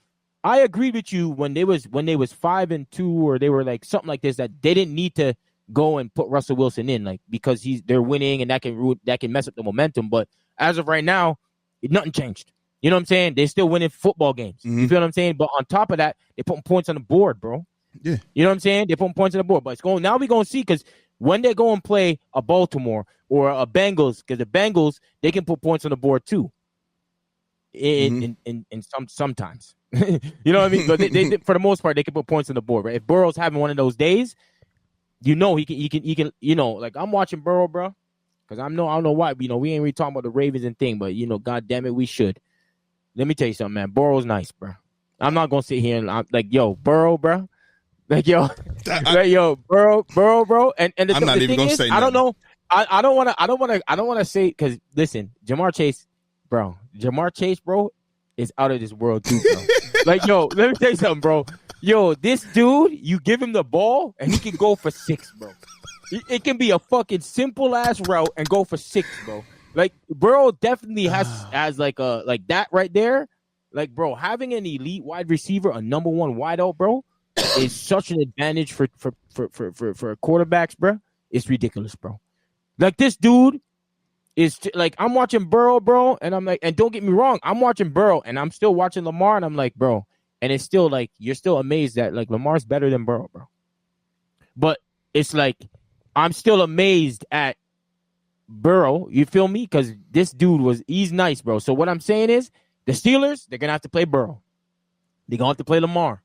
I agreed with you when they was 5-2 or they were like something like this, that they didn't need to go and put Russell Wilson in, like, because they're winning and that can mess up the momentum. But as of right now, nothing changed. You know what I'm saying? They're still winning football games. Mm-hmm. You feel what I'm saying? But on top of that, they're putting points on the board, bro. Yeah. You know what I'm saying? They're putting points on the board. But now we're going to see, because when they go and play a Baltimore or a Bengals, because the Bengals, they can put points on the board too. Sometimes. You know what I mean? But they, for the most part, they can put points on the board, right? If Burrow's having one of those days, he can, like, I'm watching Burrow, bro. Because I don't know why, we ain't really talking about the Ravens and thing, but, God damn it, we should. Let me tell you something, man. Burrow's nice, bro. I'm not going to sit here and I'm like, yo, Burrow, bro. Like, yo, Burrow, bro. And I'm not even going to say nothing. I don't know. I don't want to say, because, listen, Jamar Chase, bro, is out of this world too, bro. Like, yo, let me tell you something, bro. Yo, this dude, you give him the ball and he can go for 6, bro. It can be a fucking simple ass route and go for 6, bro. Like, Burrow definitely has like that right there. Like, bro, having an elite wide receiver, a number 1 wideout, bro, is such an advantage for quarterbacks, bro. It's ridiculous, bro. Like, this dude is like, I'm watching Burrow, bro, and I'm like, and don't get me wrong, I'm watching Burrow and I'm still watching Lamar, and I'm like, bro, and it's still like, you're still amazed that, like, Lamar's better than Burrow, bro. But it's like, I'm still amazed at Burrow, you feel me? Because this dude he's nice, bro. So what I'm saying is, the Steelers, they're gonna have to play Burrow. They're gonna have to play Lamar.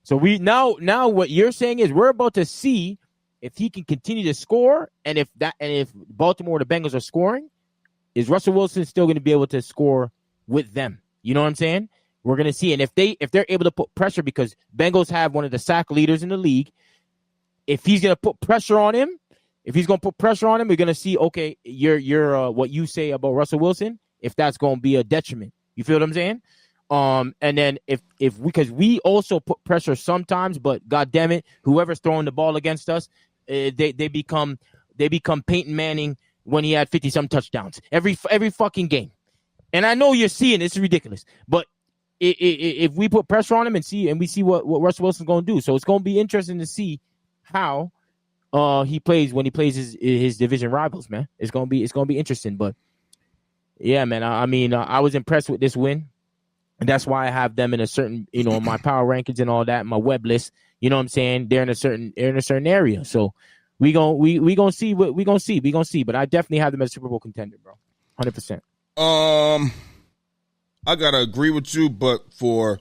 So we now what you're saying is, we're about to see if he can continue to score, and if Baltimore or the Bengals are scoring, is Russell Wilson still gonna be able to score with them? You know what I'm saying? We're gonna see, and if they're able to put pressure, because Bengals have one of the sack leaders in the league, if he's gonna put pressure on him. If he's going to put pressure on him, we're going to see, okay, you're what you say about Russell Wilson, if that's going to be a detriment. You feel what I'm saying? And then because we also put pressure sometimes, but God damn it, whoever's throwing the ball against us, they become Peyton Manning when he had 50-some touchdowns every fucking game. And I know you're seeing this is ridiculous, but if we put pressure on him and we see what Russell Wilson's going to do. So it's going to be interesting to see how he plays when he plays his division rivals, man. It's gonna be interesting. But yeah, man. I mean, I was impressed with this win. And that's why I have them in a certain, my power rankings and all that, my web list. You know what I'm saying? They're in a certain area. So we gonna see what we gonna see. We gonna see. But I definitely have them as a Super Bowl contender, bro. 100%. I gotta agree with you, but I'm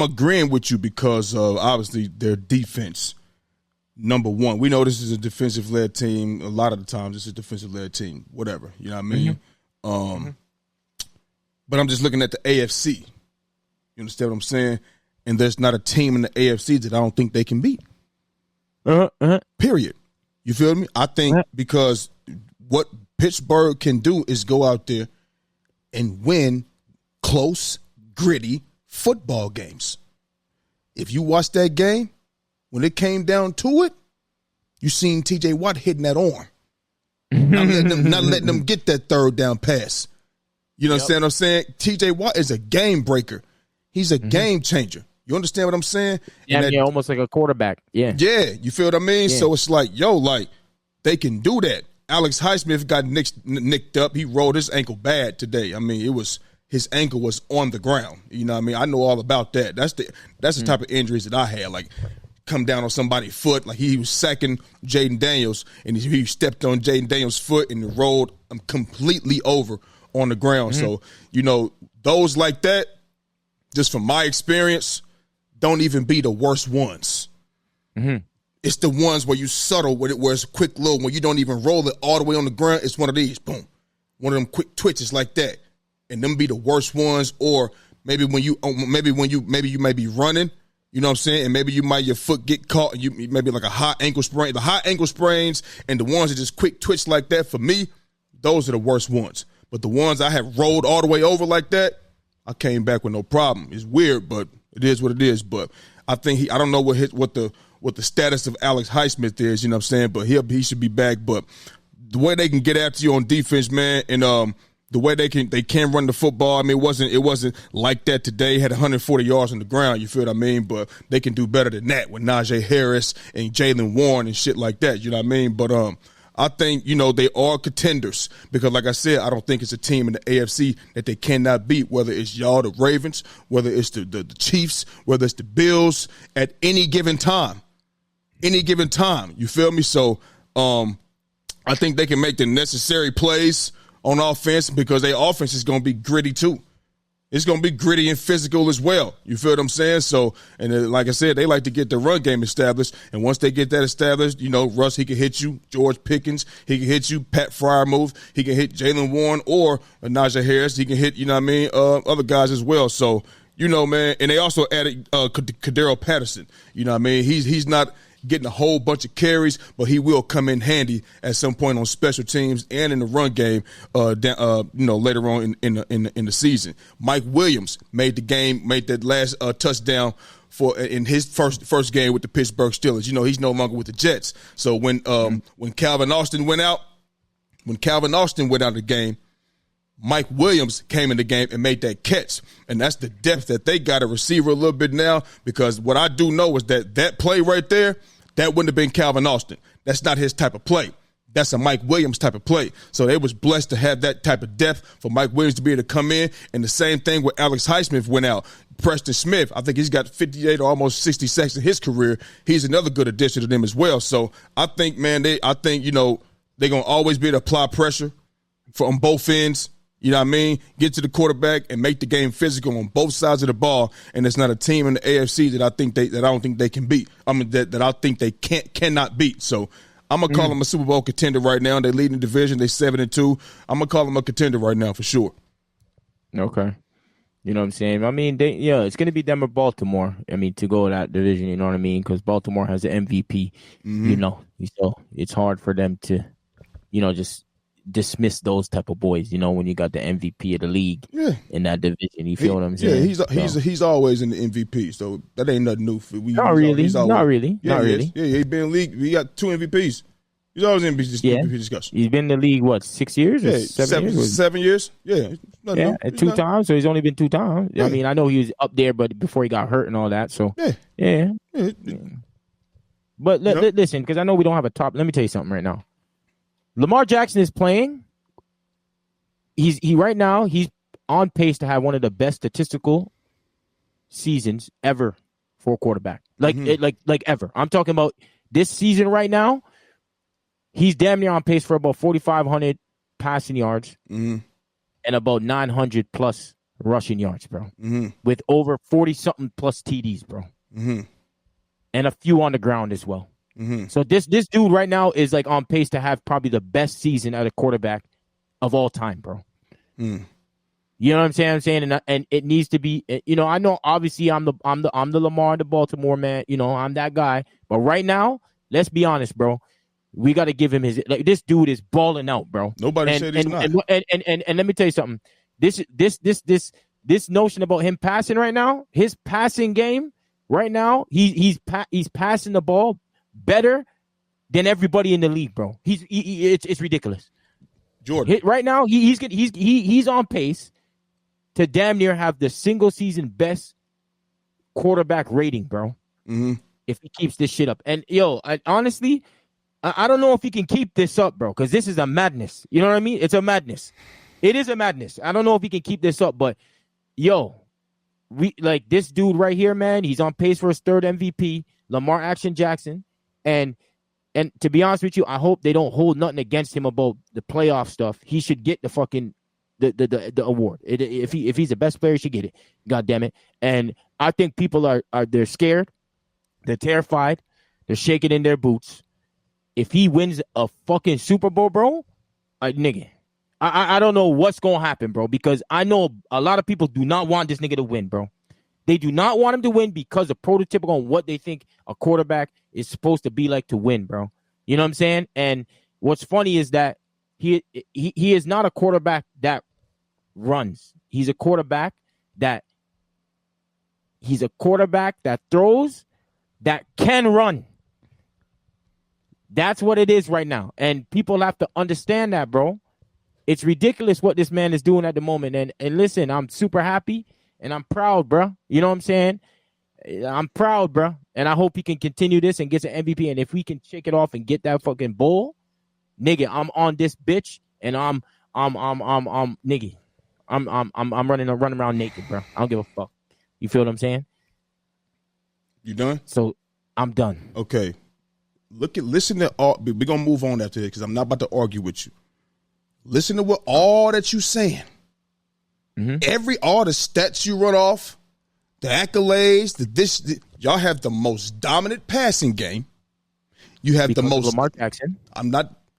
agreeing with you because of obviously their defense. Number one, we know this is a defensive-led team. A lot of the times, it's a defensive-led team. Whatever, you know what I mean. But I'm just looking at the AFC. You understand what I'm saying? And there's not a team in the AFC that I don't think they can beat. Period. You feel me? I think because what Pittsburgh can do is go out there and win close, gritty football games. If you watch that game, when it came down to it, you seen T.J. Watt hitting that arm. Not letting them get that third down pass. You understand what I'm saying? T.J. Watt is a game breaker. He's a game changer. You understand what I'm saying? Yeah, almost like a quarterback. Yeah. Yeah, you feel what I mean? Yeah. So it's like, they can do that. Alex Highsmith got nicked up. He rolled his ankle bad today. I mean, his ankle was on the ground. You know what I mean? I know all about that. That's the type of injuries that I had. Like, come down on somebody's foot. Like, he was sacking Jaden Daniels, and he stepped on Jaden Daniels' foot and rolled him completely over on the ground. So, those like that, just from my experience, don't even be the worst ones. It's the ones where you subtle with it, where it's a quick little, when you don't even roll it all the way on the ground. It's one of these, boom, one of them quick twitches like that, and them be the worst ones. Or maybe you may be running, you know what I'm saying, and maybe your foot get caught, and you maybe like a high ankle sprain. The high ankle sprains and the ones that just quick twitch like that, for me, those are the worst ones. But the ones I have rolled all the way over like that, I came back with no problem. It's weird, but it is what it is. But I think I don't know what the status of Alex Highsmith is, you know what I'm saying, but he should be back. But the way they can get after you on defense, man, and the way they can run the football, I mean, it wasn't like that today. Had 140 yards on the ground, you feel what I mean? But they can do better than that with Najee Harris and Jalen Warren and shit like that, you know what I mean? But I think, they are contenders because, like I said, I don't think it's a team in the AFC that they cannot beat, whether it's y'all, the Ravens, whether it's the Chiefs, whether it's the Bills, at any given time. Any given time, you feel me? So I think they can make the necessary plays on offense because their offense is going to be gritty too. It's going to be gritty and physical as well. You feel what I'm saying? So, and like I said, they like to get the run game established. And once they get that established, Russ, he can hit you. George Pickens, he can hit you. Pat Freiermuth, he can hit Jalen Warren or Najee Harris. He can hit, other guys as well. So, man, and they also added Kadero Patterson. You know what I mean? He's not getting a whole bunch of carries, but he will come in handy at some point on special teams and in the run game. Later on in the season. Mike Williams made that last touchdown in his first game with the Pittsburgh Steelers. He's no longer with the Jets. So when Calvin Austin went out of the game, Mike Williams came in the game and made that catch. And that's the depth that they got a receiver a little bit now, because what I do know is that play right there, that wouldn't have been Calvin Austin. That's not his type of play. That's a Mike Williams type of play. So they was blessed to have that type of depth for Mike Williams to be able to come in. And the same thing with Alex Highsmith went out. Preston Smith, I think he's got 58 or almost 60 sacks in his career. He's another good addition to them as well. So I think, man, they're going to always be able to apply pressure on both ends. You know what I mean? Get to the quarterback and make the game physical on both sides of the ball. And it's not a team in the AFC that I don't think they can beat. I mean, that I think they cannot beat. So I'm gonna call them a Super Bowl contender right now. They lead in the division. They 7-2. I'm gonna call them a contender right now for sure. Okay. You know what I'm saying? I mean, it's gonna be them or Baltimore. I mean, to go that division. You know what I mean? Because Baltimore has an MVP. So it's hard for them to, just dismiss those type of boys, when you got the MVP of the league in that division. You feel what I'm saying? Yeah, he's always in the MVP, so that ain't nothing new. Not really. Yeah, he's been in the league. We got 2 MVPs. He's always in MVP discussion. He's been in the league, what, 6 years or 7 years? 7 years. Yeah. Two times, so he's only been 2 times. Yeah. I mean, I know he was up there, but before he got hurt and all that, so yeah. But listen, because I know we don't have a top. Let me tell you something right now. Lamar Jackson is playing. He's right now. He's on pace to have one of the best statistical seasons ever for a quarterback. Like ever. I'm talking about this season right now. He's damn near on pace for about 4,500 passing yards and about 900 plus rushing yards, bro. With over 40-something plus TDs, bro. And a few on the ground as well. So this dude right now is like on pace to have probably the best season at a quarterback of all time, bro. You know what I'm saying? And it needs to be. You know, I know obviously I'm the Lamar in the Baltimore man. You know, I'm that guy. But right now, let's be honest, bro. We got to give him his. Like, this dude is balling out, bro. Nobody said he's not. And let me tell you something. This notion about him passing right now, his passing game right now, he's passing the ball better than everybody in the league, bro. It's ridiculous. Jordan, right now he's on pace to damn near have the single season best quarterback rating, bro. If he keeps this shit up. And honestly, I don't know if he can keep this up, bro, because this is a madness. You know what I mean? It's a madness. It is a madness. I don't know if he can keep this up, but we like this dude right here, man. He's on pace for his third MVP, Lamar Action Jackson. And to be honest with you, I hope they don't hold nothing against him about the playoff stuff. He should get the fucking the award. If he's the best player, he should get it. God damn it. And I think people are they're scared, they're terrified, they're shaking in their boots. If he wins a fucking Super Bowl, bro, nigga, I don't know what's gonna happen, bro, because I know a lot of people do not want this nigga to win, bro. They do not want him to win because of prototypical on what they think a quarterback is supposed to be like to win, bro. You know what I'm saying? And what's funny is that he is not a quarterback that runs. He's a quarterback that throws, that can run. That's what it is right now. And people have to understand that, bro. It's ridiculous what this man is doing at the moment. And listen, I'm super happy and I'm proud, bro. You know what I'm saying? I'm proud, bro. And I hope he can continue this and get an MVP. And if we can shake it off and get that fucking bowl, nigga, I'm on this bitch and I'm nigga. I'm running around naked, bro. I don't give a fuck. You feel what I'm saying? You done? So I'm done. Okay. Listen to all. We're gonna move on after this because I'm not about to argue with you. Listen to what all that you saying. All the stats you run off, the accolades, y'all have the most dominant passing game. You have the most Lamar Jackson.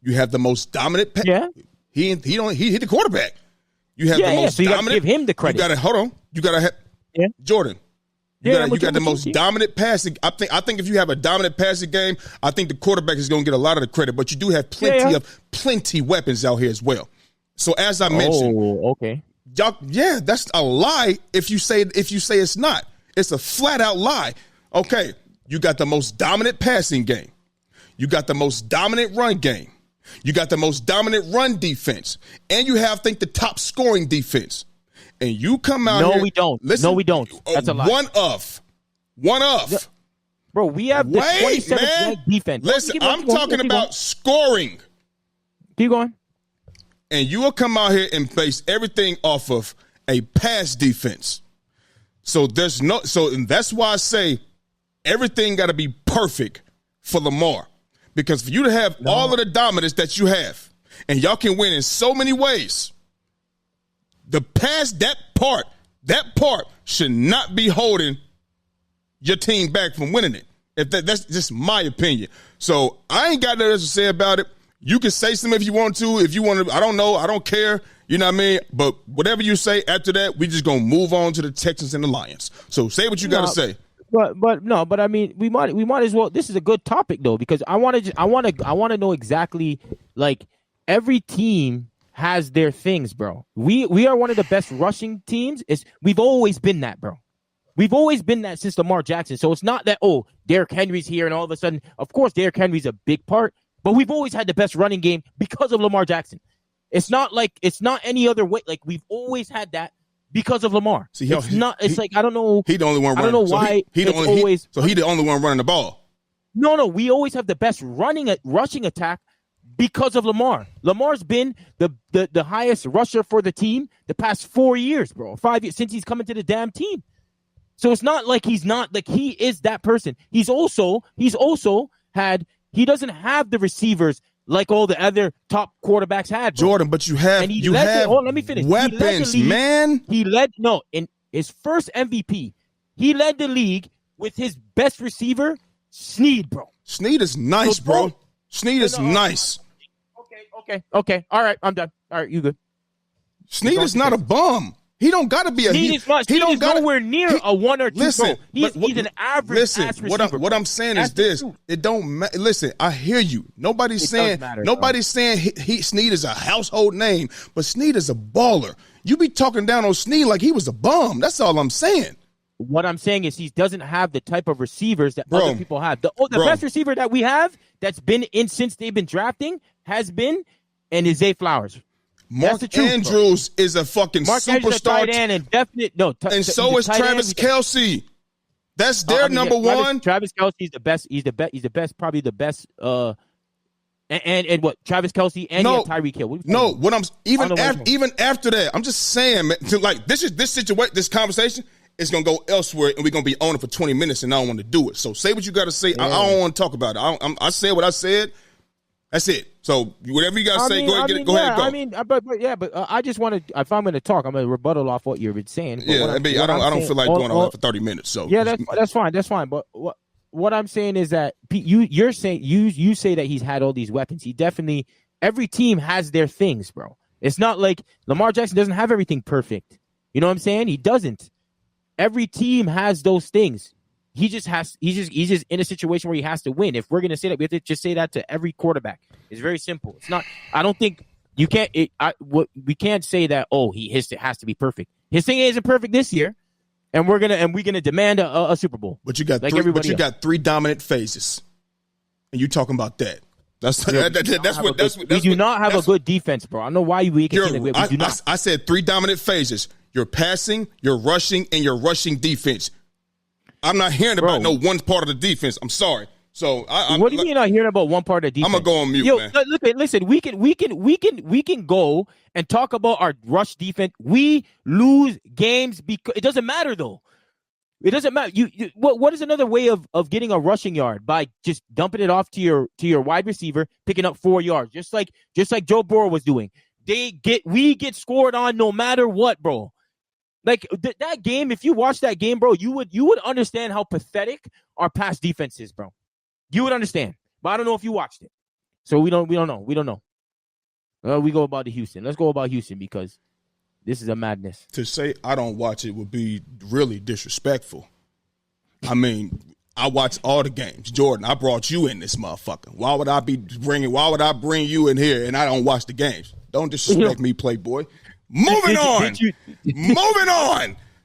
You have the most dominant. Yeah. He hit the quarterback. You have the most so you dominant. Gotta give him the credit. You gotta hold on. You gotta have Jordan. You got the most dominant passing. I think if you have a dominant passing game, I think the quarterback is going to get a lot of the credit. But you do have plenty weapons out here as well. So as I mentioned, okay, y'all, that's a lie. If you say it's not, it's a flat out lie. Okay, you got the most dominant passing game. You got the most dominant run game. You got the most dominant run defense, and you have, I think, the top scoring defense. And you come out here. No, we don't. Listen, no, we don't. That's a lie. One of. Bro, we have the 27th ranked defense. Listen, I'm talking about scoring. Keep going. And you will come out here and base everything off of a pass defense. So and that's why I say everything got to be perfect for Lamar. Because for you to have all of the dominance that you have, and y'all can win in so many ways, the pass, that part should not be holding your team back from winning it. That's just my opinion. So I ain't got nothing else to say about it. You can say something if you want to. If you want to, I don't know. I don't care. You know what I mean? But whatever you say after that, we just going to move on to the Texans and the Lions. So say what you got to say. But I mean, we might as well. This is a good topic though, because I want to know exactly, like, every team has their things, bro. We are one of the best rushing teams. We've always been that, bro. We've always been that since Lamar Jackson. So it's not that, Derrick Henry's here and all of a sudden, of course, Derrick Henry's a big part, but we've always had the best running game because of Lamar Jackson. It's not any other way. Like, we've always had that because of Lamar. See, I don't know. He the only one running. I don't know why. He the only one running the ball. No, we always have the best rushing attack because of Lamar. Lamar's been the highest rusher for the team the past 4 years, bro. 5 years since he's come into the damn team. So it's not like he's not like he is that person. He doesn't have the recievers like all the other top quarterbacks had, bro. Jordan, but you have let me finish. Weapons, man. In his first MVP, he led the league with his best receiver, Snead, bro. Snead is nice, bro. Snead is nice. Okay. All right, I'm done. All right, you good. Snead is not a bum. He don't got to be a. Snead is nowhere near a 1 or 2. Listen, he's an average. Listen, receiver, what I'm saying is this: it don't matter. Listen, I hear you. Nobody's saying Snead is a household name, but Snead is a baller. You be talking down on Snead like he was a bum. That's all I'm saying. What I'm saying is he doesn't have the type of receivers that other people have. The best receiver that we have that's been in since they've been drafting has been and is Zay Flowers. Mark Andrews is a fucking superstar. And so is Travis Kelce. That's their number one. Travis Kelce is the best. He's the best. Probably the best. And what Travis Kelce and Tyreek Hill. Even after that, I'm just saying, man, like this situation, this conversation is gonna go elsewhere, and we're gonna be on it for 20 minutes, and I don't want to do it. So say what you got to say. Yeah. I don't want to talk about it. I said what I said. That's it. So whatever you got to say, go ahead and go. I just want to. If I'm going to talk, I'm going to rebuttal off what you've been saying. I don't feel like doing all that for 30 minutes. So yeah, that's fine. That's fine. But what I'm saying is that you're saying you say that he's had all these weapons. He definitely. Every team has their things, bro. It's not like Lamar Jackson doesn't have everything perfect. You know what I'm saying? He doesn't. Every team has those things. He's just in a situation where he has to win. If we're gonna say that, we have to just say that to every quarterback. It's very simple. It's not. I don't think you can't. We can't say that. Oh, it has to be perfect. His thing isn't perfect this year, and we're gonna demand a Super Bowl. But you got got 3 dominant phases, and you talking about that. We do not have a good defense, bro. I don't know why we can say that. We do not. I said 3 dominant phases: your passing, your rushing, and your rushing defense. I'm not hearing about no one part of the defense. I'm sorry. So what do you mean not hearing about one part of the defense? I'm gonna go on mute, man. Listen. We can go and talk about our rush defense. We lose games because it doesn't matter though. It doesn't matter. What is another way of getting a rushing yard? By just dumping it off to your wide receiver, picking up 4 yards, just like Joe Burrow was doing. We get scored on no matter what, bro. Like that game, if you watch that game, bro, you would understand how pathetic our pass defense is, bro. You would understand, but I don't know if you watched it. So we don't know. We go about to Houston. Let's go about Houston because this is a madness. To say I don't watch it would be really disrespectful. I mean, I watch all the games. Jordan, I brought you in this motherfucker. Why would I bring you in here and I don't watch the games? Don't disrespect me, Playboy. Moving on.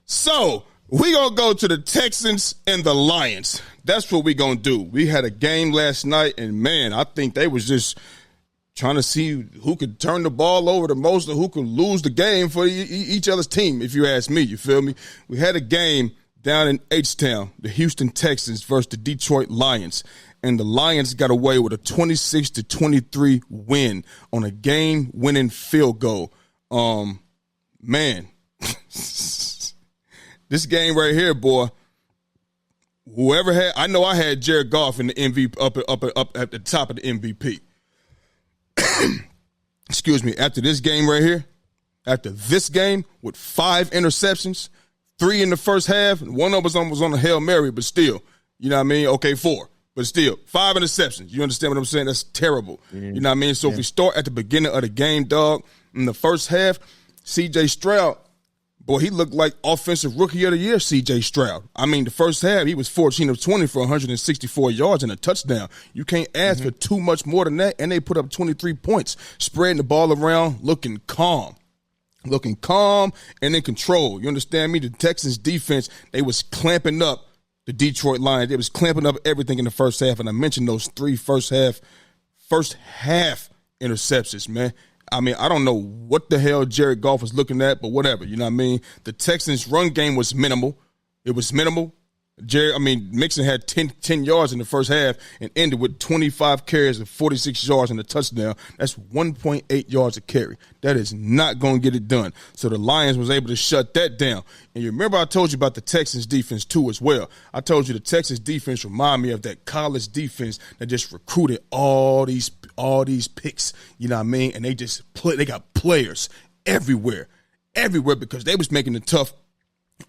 So we gonna go to the Texans and the Lions. That's what we gonna do. We had a game last night, and man, I think they was just trying to see who could turn the ball over the most or who could lose the game for each other's team, if you ask me. You feel me? We had a game down in H-Town, the Houston Texans versus the Detroit Lions. And the Lions got away with a 26-23 win on a game-winning field goal. Man, this game right here, boy. I know I had Jared Goff in the MVP up at the top of the MVP. Excuse me. After this game right here, with 5 interceptions, 3 in the first half, one of them was on a Hail Mary, but still, you know what I mean? Okay, 4. But still, 5 interceptions. You understand what I'm saying? That's terrible. You know what I mean? So if we start at the beginning of the game, dog, in the first half, C.J. Stroud, boy, he looked like Offensive Rookie of the Year, C.J. Stroud. I mean, the first half, he was 14 of 20 for 164 yards and a touchdown. You can't ask for too much more than that, and they put up 23 points, spreading the ball around, looking calm and in control. You understand me? The Texans defense, they was clamping up the Detroit Lions. They was clamping up everything in the first half, and I mentioned those 3 first half interceptions, man. I mean, I don't know what the hell Jared Goff was looking at, but whatever, you know what I mean? The Texans' run game was minimal. It was minimal. Mixon had 10 yards in the first half and ended with 25 carries and 46 yards and a touchdown. That's 1.8 yards a carry. That is not going to get it done. So the Lions was able to shut that down. And you remember I told you about the Texans defense too as well. I told you the Texans defense remind me of that college defense that just recruited all these picks, you know what I mean? And they got players everywhere because they was making it tough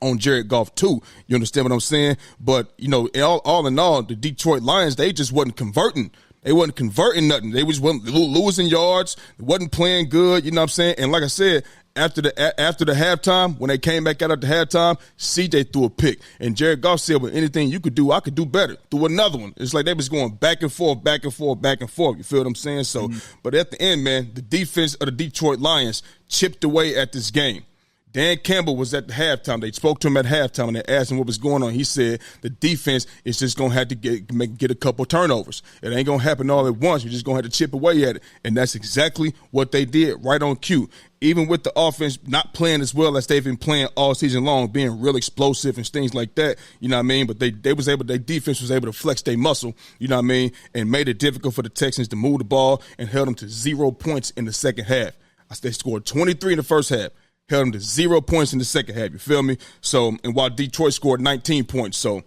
on Jared Goff too. You understand what I'm saying? But, all in all, the Detroit Lions, they just wasn't converting. They wasn't converting nothing. They was losing yards, wasn't playing good, you know what I'm saying? And like I said, after the halftime, when they came back out at the halftime, CJ threw a pick. And Jared Goff said, well, anything you could do, I could do better. Threw another one. It's like they was going back and forth, back and forth, back and forth. You feel what I'm saying? So, But at the end, man, the defense of the Detroit Lions chipped away at this game. Dan Campbell was at the halftime. They spoke to him at halftime, and they asked him what was going on. He said the defense is just going to have to get a couple turnovers. It ain't going to happen all at once. You're just going to have to chip away at it. And that's exactly what they did right on cue. Even with the offense not playing as well as they've been playing all season long, being real explosive and things like that, you know what I mean? But their defense was able to flex their muscle, you know what I mean, and made it difficult for the Texans to move the ball and held them to 0 points in the second half. They scored 23 in the first half. Held them to 0 points in the second half. You feel me? So, and while Detroit scored 19 points. So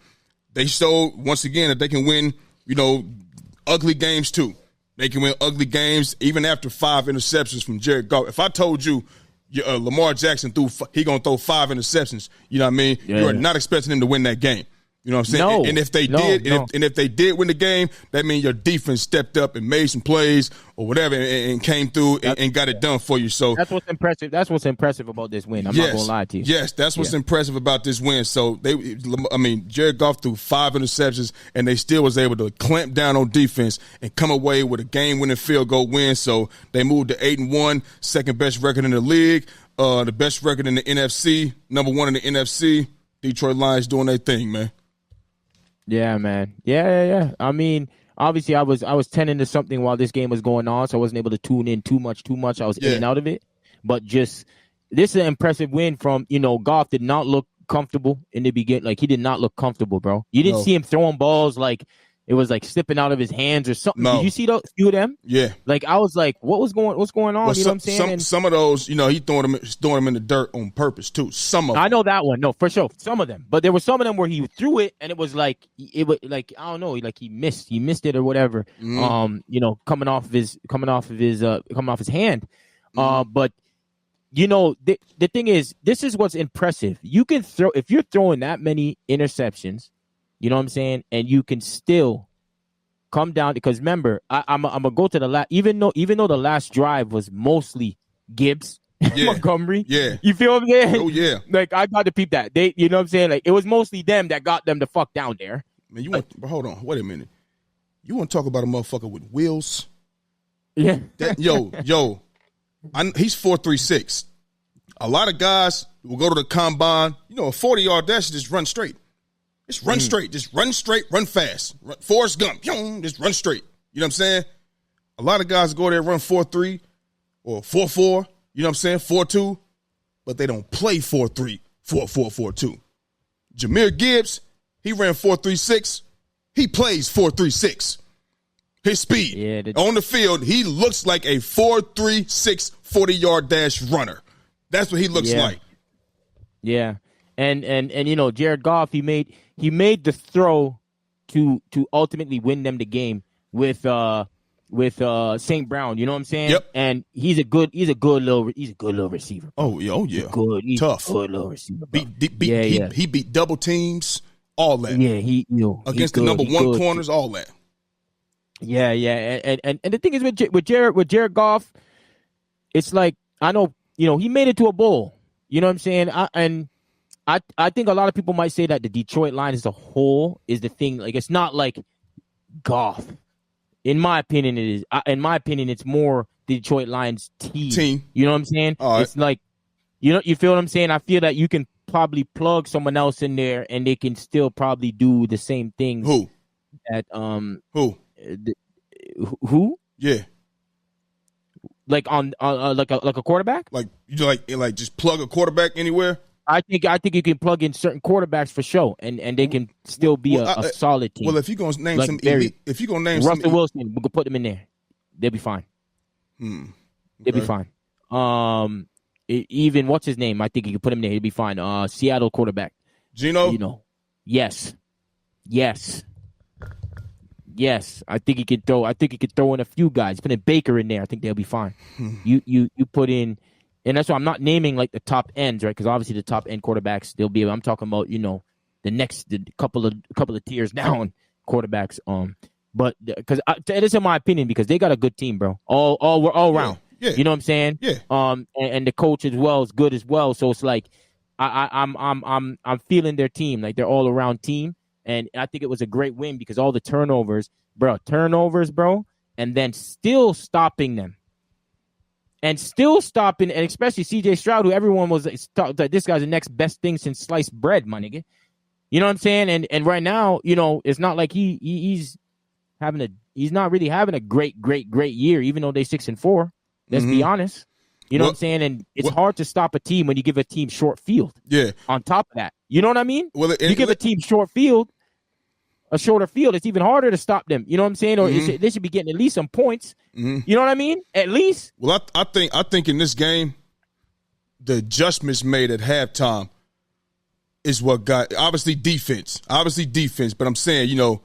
they showed once again that they can win, ugly games too. They can win ugly games even after 5 interceptions from Jared Goff. If I told you Lamar Jackson he going to throw 5 interceptions, you know what I mean? Yeah. You are not expecting him to win that game. You know what I'm saying? No, and if they did, and if they did win the game, that means your defense stepped up and made some plays or whatever and came through and got it done for you. So that's what's impressive. That's what's impressive about this win. I'm not gonna lie to you. Yes, that's what's impressive about this win. So Jared Goff threw 5 interceptions and they still was able to clamp down on defense and come away with a game-winning field goal win. So they moved to 8-1, second best record in the league, the best record in the NFC, number 1 in the NFC. Detroit Lions doing their thing, man. Yeah, man. Yeah. I mean, obviously, I was tending to something while this game was going on, so I wasn't able to tune in too much. I was in and out of it. But this is an impressive win from, Goff did not look comfortable in the beginning. Like, he did not look comfortable, bro. You didn't see him throwing balls like it was like slipping out of his hands or something. No. Did you see those few of them? Yeah. Like, I was like, what's going on? Well, you know what I'm saying? Some of those, he throwing them in the dirt on purpose too. Some of them. I know that one. No, for sure. Some of them. But there were some of them where he threw it and it was like I don't know, like he missed it or whatever. Coming off of his hand. But the thing is, this is what's impressive. You can throw, if you're throwing that many interceptions, you know what I'm saying? And you can still come down, because remember, I'm gonna go to the last. Even though the last drive was mostly Gibbs, Montgomery. Yeah, you feel what I'm saying? Oh yeah. Like, I got to peep that. You know what I'm saying? Like, it was mostly them that got them the fuck down there. Man, hold on, wait a minute. You want to talk about a motherfucker with wheels? Yeah. He's 4.36. A lot of guys will go to the combine. A 40-yard dash, just run straight. Just run straight. Just run straight, run fast. Forrest Gump. Just run straight. You know what I'm saying? A lot of guys go there, run 4.3 or 4.4. You know what I'm saying? 4.2. But they don't play 4.3, 4.4, 4.2. Jahmyr Gibbs, he ran 4.36. He plays 4.36. His speed. On the field, he looks like a 4.36 40-yard dash runner. That's what he looks like. Yeah. And Jared Goff, he made the throw to ultimately win them the game with St. Brown. You know what I'm saying? Yep. And he's a good little receiver. Oh yeah. He's tough. A good little receiver. He beat double teams, all that. Yeah, against the number 1 corners, all that. Yeah. And the thing is with Jared Goff, it's like, I know, he made it to a bowl. You know what I'm saying? I think a lot of people might say that the Detroit Lions as a whole is the thing. Like, it's not like Goff. In my opinion, it is. In my opinion, it's more the Detroit Lions team. You know what I'm saying? Right. It's like, you feel what I'm saying? I feel that you can probably plug someone else in there and they can still probably do the same things. Who? Who? Yeah. Like on like a quarterback? Like, you like just plug a quarterback anywhere? I think you can plug in certain quarterbacks for sure, and they can still be a solid team. Well, if you're gonna name Like some very- elite, if you're gonna name Russell some, Wilson, we could put them in there. They'll be fine. They'll be fine. Even what's his name? I think you could put him there. He'll be fine. Seattle quarterback. Geno. Yes. I think he could throw. I think he could throw in a few guys. Put in Baker in there. I think they'll be fine. You put in, and that's why I'm not naming like the top ends, right? Because obviously the top end quarterbacks they'll be. I'm talking about the couple of tiers down quarterbacks. But because it is in my opinion because they got a good team, bro. All around. Yeah. You know what I'm saying? Yeah. And the coach as well is good as well. So it's like I'm feeling their team, like they're all around team. And I think it was a great win because all the turnovers, bro, and then still stopping them. And especially C.J. Stroud, who everyone was thought that this guy's the next best thing since sliced bread, my nigga. You know what I'm saying? And right now, it's not like he's not really having a great year, even though they're 6-4. Let's be honest. You know what I'm saying? And it's hard to stop a team when you give a team short field. Yeah. On top of that. You know what I mean? Well, you give a team a shorter field, it's even harder to stop them. You know what I'm saying? Or they should be getting at least some points. You know what I mean? At least. Well, I think in this game, the adjustments made at halftime is what got obviously defense. But I'm saying,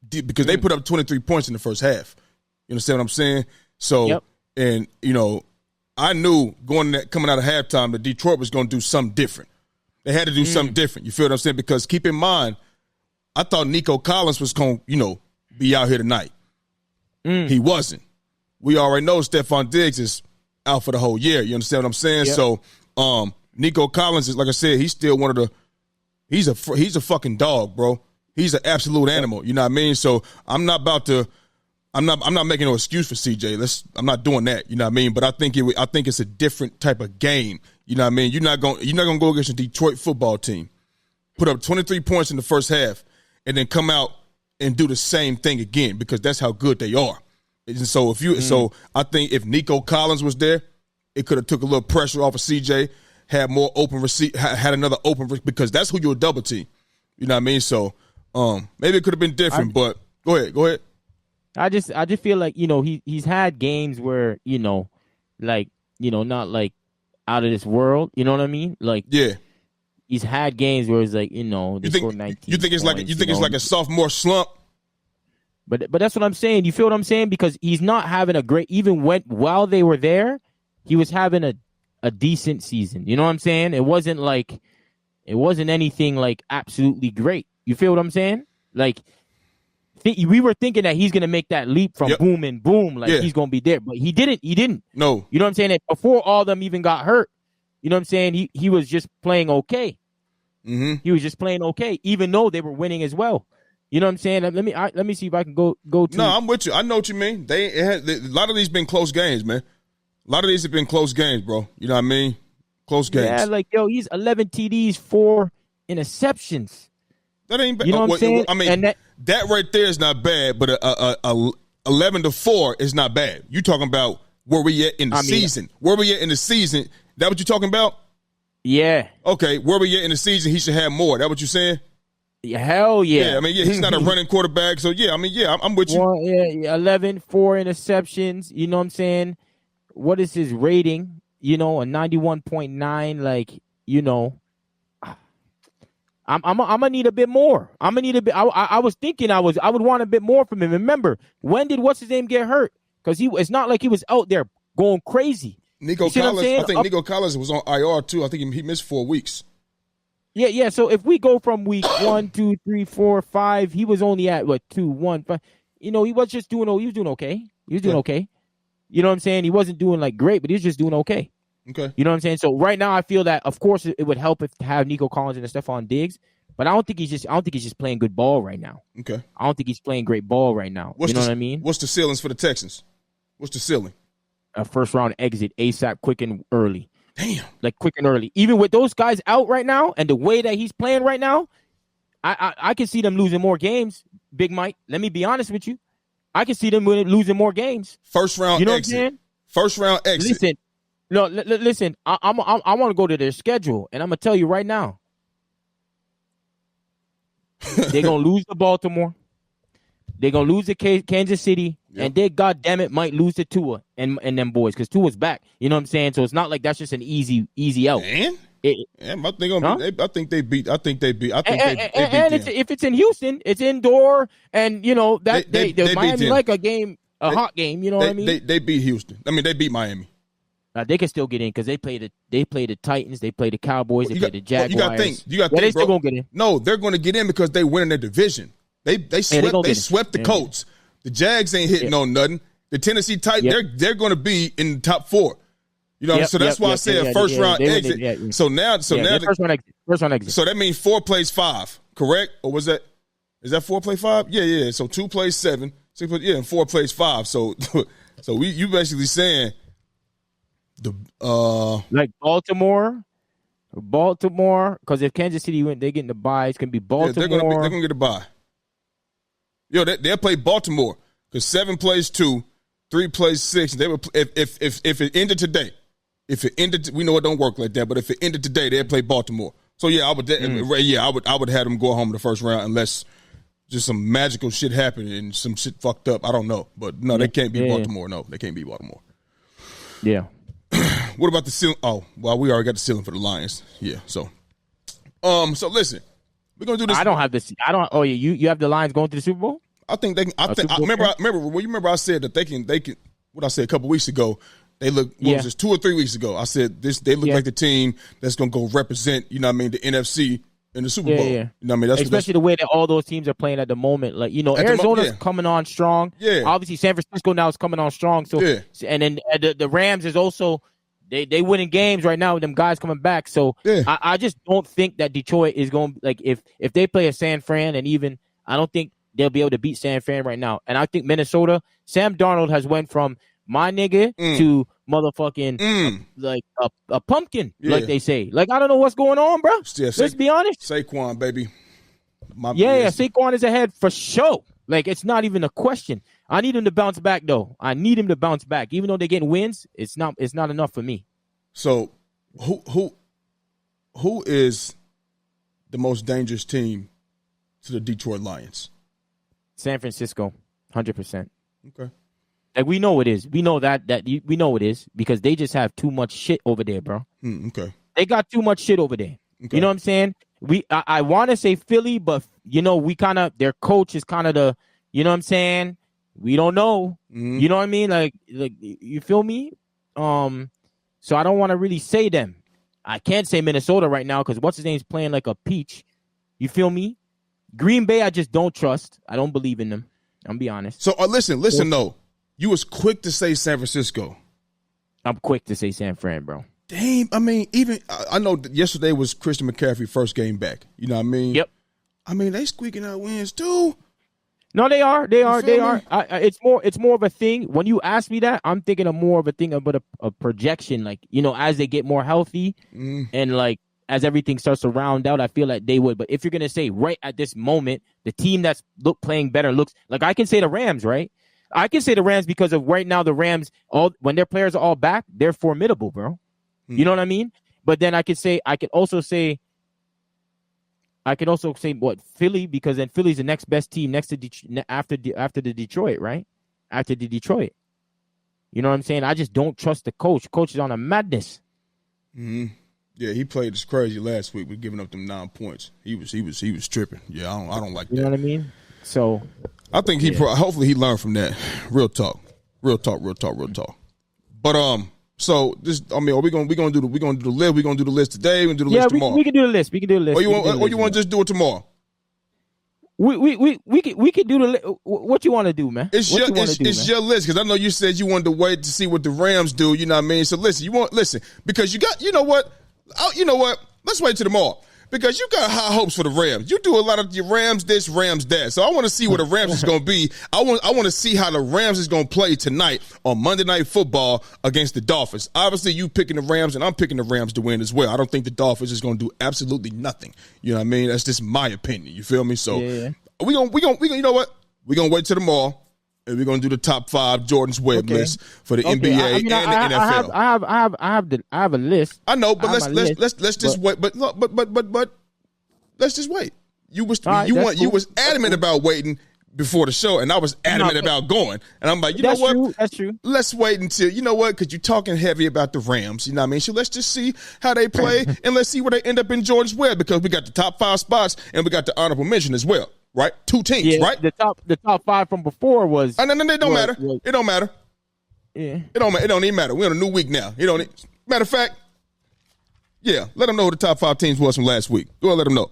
because they put up 23 points in the first half. You understand what I'm saying? So, and I knew coming out of halftime that Detroit was going to do something different. They had to do something different. You feel what I'm saying? Because keep in mind, I thought Nico Collins was going to, be out here tonight. He wasn't. We already know Stephon Diggs is out for the whole year. You understand what I'm saying? Yep. So, Nico Collins is, like I said, he's still one of the – he's a fucking dog, bro. He's an absolute animal. You know what I mean? So, I'm not making no excuse for CJ. I'm not doing that. You know what I mean? But I think it's a different type of game. You know what I mean? You're not gonna go against a Detroit football team, put up 23 points in the first half, and then come out and do the same thing again because that's how good they are. And so so I think if Nico Collins was there, it could have took a little pressure off of CJ, had more open had another open because that's who you'll double team. You know what I mean? So maybe it could have been different. But go ahead. I just feel like he's had games where not like out of this world. You know what I mean? Like he's had games where it's like they scored 19. You think it's like a sophomore slump? But that's what I'm saying. You feel what I'm saying? Because he's not having a great. Even while they were there, he was having a decent season. You know what I'm saying? It wasn't anything like absolutely great. You feel what I'm saying? Like. We were thinking that he's going to make that leap from boom and boom, like he's going to be there. But he didn't. No. You know what I'm saying? And before all of them even got hurt, you know what I'm saying? He was just playing okay. He was just playing okay, even though they were winning as well. You know what I'm saying? Let me see if I can go to. No, I'm with you. I know what you mean. A lot of these been close games, man. A lot of these have been close games, bro. You know what I mean? Close games. Yeah, like, he's 11 TDs, 4 interceptions. That ain't bad. You know what I'm saying? I mean, that right there is not bad, but 11-4 is not bad. You talking about where we at in the season? Where we at in the season? That what you talking about? Yeah. Okay, where we at in the season? He should have more. That what you saying? Yeah, hell yeah. Yeah, I mean, he's not a running quarterback, so I'm with you. 11, 4 interceptions. You know what I'm saying? What is his rating? A 91.9. Like, I'm gonna need a bit more. I'm gonna need a bit. I was thinking I would want a bit more from him. Remember, when did what's his name get hurt? Because it's not like he was out there going crazy. Nico Collins. I think Nico Collins was on IR too. I think he missed 4 weeks. Yeah. So if we go from week 1, 2, 3, 4, 5, he was only at 2, 1, 5. He was just doing. He was doing okay. Okay. You know what I'm saying? He wasn't doing like great, but he was just doing okay. Okay. You know what I'm saying? So right now I feel that of course it would help if to have Nico Collins and Stephon Diggs, but I don't think he's just playing good ball right now. Okay. I don't think he's playing great ball right now. What I mean? What's the ceilings for the Texans? What's the ceiling? A first round exit ASAP, quick and early. Damn. Like quick and early. Even with those guys out right now and the way that he's playing right now, I can see them losing more games. Big Mike, let me be honest with you. I can see them losing more games. First round exit. What I'm saying? First round exit. Listen, No, listen. I want to go to their schedule, and I'm gonna tell you right now, they're gonna lose to Baltimore. They're gonna lose to Kansas City, and they goddamn it might lose to Tua and them boys because Tua's back. You know what I'm saying? So it's not like that's just an easy out. Man, I think they beat. And if it's in Houston, it's indoor, and you know that they Miami like a game, hot game. You know what I mean? They beat Houston. I mean, they beat Miami. They can still get in because they play the Titans, they play the Cowboys, they play the Jaguars. You got to think. They still gonna get in. No, they're going to get in because they win in their division. They swept the Colts. The Jags ain't hitting on nothing. The Tennessee Titans, they're going to be in the top 4. You know, so that's why I said first round exit. So now, first round exit. So that means 4 plays 5, correct? Or was that? Is that 4 play 5? Yeah. So 2 plays 7, 6 plays, and 4 plays 5. So you basically saying like Baltimore, because if Kansas City win, they get the bye. It's gonna be Baltimore. Yeah, they're gonna get a bye. Yo, they'll play Baltimore because 7 plays 2, 3 plays 6. They would if it ended today. If it ended, we know it don't work like that. But if it ended today, they'd play Baltimore. So I would have them go home in the first round unless just some magical shit happened and some shit fucked up. I don't know, but no, they can't beat Baltimore. No, they can't beat Baltimore. Yeah. What about the ceiling? Oh, well, we already got the ceiling for the Lions. Yeah. So listen, we're gonna do this. I don't have this. I don't. Oh, yeah. You have the Lions going to the Super Bowl? I think they can. I remember I said that they can. What I said a couple weeks ago. They look. What was this? 2 or 3 weeks ago. I said this. They look like the team that's gonna go represent. You know what I mean? The NFC in the Super Bowl. Yeah. You know what I mean? Especially the way that all those teams are playing at the moment. Like, you know, Arizona's coming on strong. Yeah. Obviously, San Francisco now is coming on strong. So and then the Rams is also. They winning games right now with them guys coming back. So I just don't think that Detroit is going to, like, if they play a San Fran, and even I don't think they'll be able to beat San Fran right now. And I think Minnesota, Sam Darnold has went from my nigga to motherfucking like a pumpkin, like they say. Like, I don't know what's going on, bro. Let's be honest. Saquon, baby. Saquon is ahead for sure. Like, it's not even a question. I need him to bounce back, though. I need him to bounce back. Even though they're getting wins, it's not enough for me. So, who is the most dangerous team to the Detroit Lions? San Francisco, 100%. Okay. Like, we know it is. We know we know it is because they just have too much shit over there, bro. Okay. They got too much shit over there. Okay. You know what I'm saying? I want to say Philly, but you know, their coach is kind of the, you know what I'm saying? We don't know. You know what I mean? Like you feel me? So I don't want to really say them. I can't say Minnesota right now because what's his name's playing like a peach. You feel me? Green Bay, I just don't trust. I don't believe in them. I'm be honest. So listen though. You was quick to say San Francisco. I'm quick to say San Fran, bro. Damn, I mean, even I know that yesterday was Christian McCaffrey's first game back. You know what I mean? Yep. I mean, they squeaking out wins too. No, they are. It's more of a thing. When you ask me that, I'm thinking of more of a thing about a projection. Like, you know, as they get more healthy and like as everything starts to round out, I feel like they would. But if you're gonna say right at this moment, the team that's playing better looks like, I can say the Rams, right? I can say the Rams because of right now the Rams, when their players are all back, they're formidable, bro. You know what I mean? But then I could also say what, Philly, because then Philly's the next best team next to after the Detroit, right? After the Detroit. You know what I'm saying? I just don't trust the coach. Coach is on a madness. Yeah, he played as crazy last week with giving up them 9 points. He was tripping. Yeah, I don't like that. You know what I mean? So I think hopefully he learned from that. Real talk. But so this, I mean, are we gonna do the list? We gonna do the list today? We gonna do the list tomorrow? We can do the list. Or you want to just do it tomorrow? We could do the list. What you want to do, man? It's your list, because I know you said you wanted to wait to see what the Rams do. You know what I mean? So listen because you know what? Let's wait till tomorrow. Because you got high hopes for the Rams. You do a lot of your Rams this, Rams that. So I want to see what the Rams is going to be. I want to see how the Rams is going to play tonight on Monday Night Football against the Dolphins. Obviously, you picking the Rams, and I'm picking the Rams to win as well. I don't think the Dolphins is going to do absolutely nothing. You know what I mean? That's just my opinion. You feel me? So we gonna you know what? We're going to wait till tomorrow. and we're gonna do the top 5 Jordan's Web list for the NBA and the NFL. I have a list. I know, but let's just wait. But let's just wait. You was adamant about waiting before the show, and I was adamant about going. And I'm like, you know what? That's true. Let's wait until, you know what? Because you're talking heavy about the Rams. You know what I mean? So let's just see how they play, and let's see where they end up in Jordan's Web, because we got the top 5 spots, and we got the honorable mention as well, right? 2 teams, right? The top 5 from before was. No, it don't matter. It don't matter. Yeah. It don't even matter. We're on a new week now. Matter of fact, yeah, let them know who the top 5 teams was from last week. Go ahead, let them know.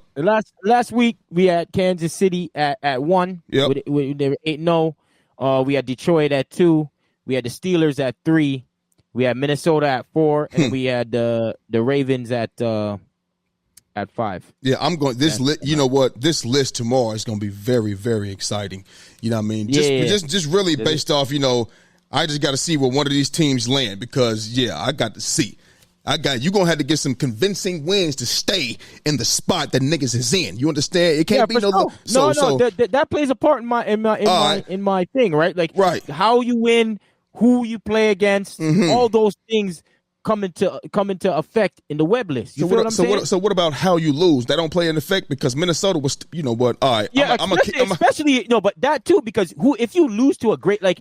Last week, we had Kansas City at 1. Yep. They were 8-0. We had Detroit at 2. We had the Steelers at 3. We had Minnesota at 4. And we had the Ravens at 5. Yeah, I'm going. You know what? This list tomorrow is going to be very, very exciting. You know what I mean? Just really based off, I just got to see where one of these teams land, because, I got to see. You gonna have to get some convincing wins to stay in the spot that niggas is in. You understand? It can't be no. That plays a part in my thing, right? Like, right. How you win, who you play against, all those things come into effect in the web list. You feel what I'm saying? So what about how you lose? That don't play an effect, because Minnesota was, you know what? All right, yeah, especially but that too, because if you lose to a great say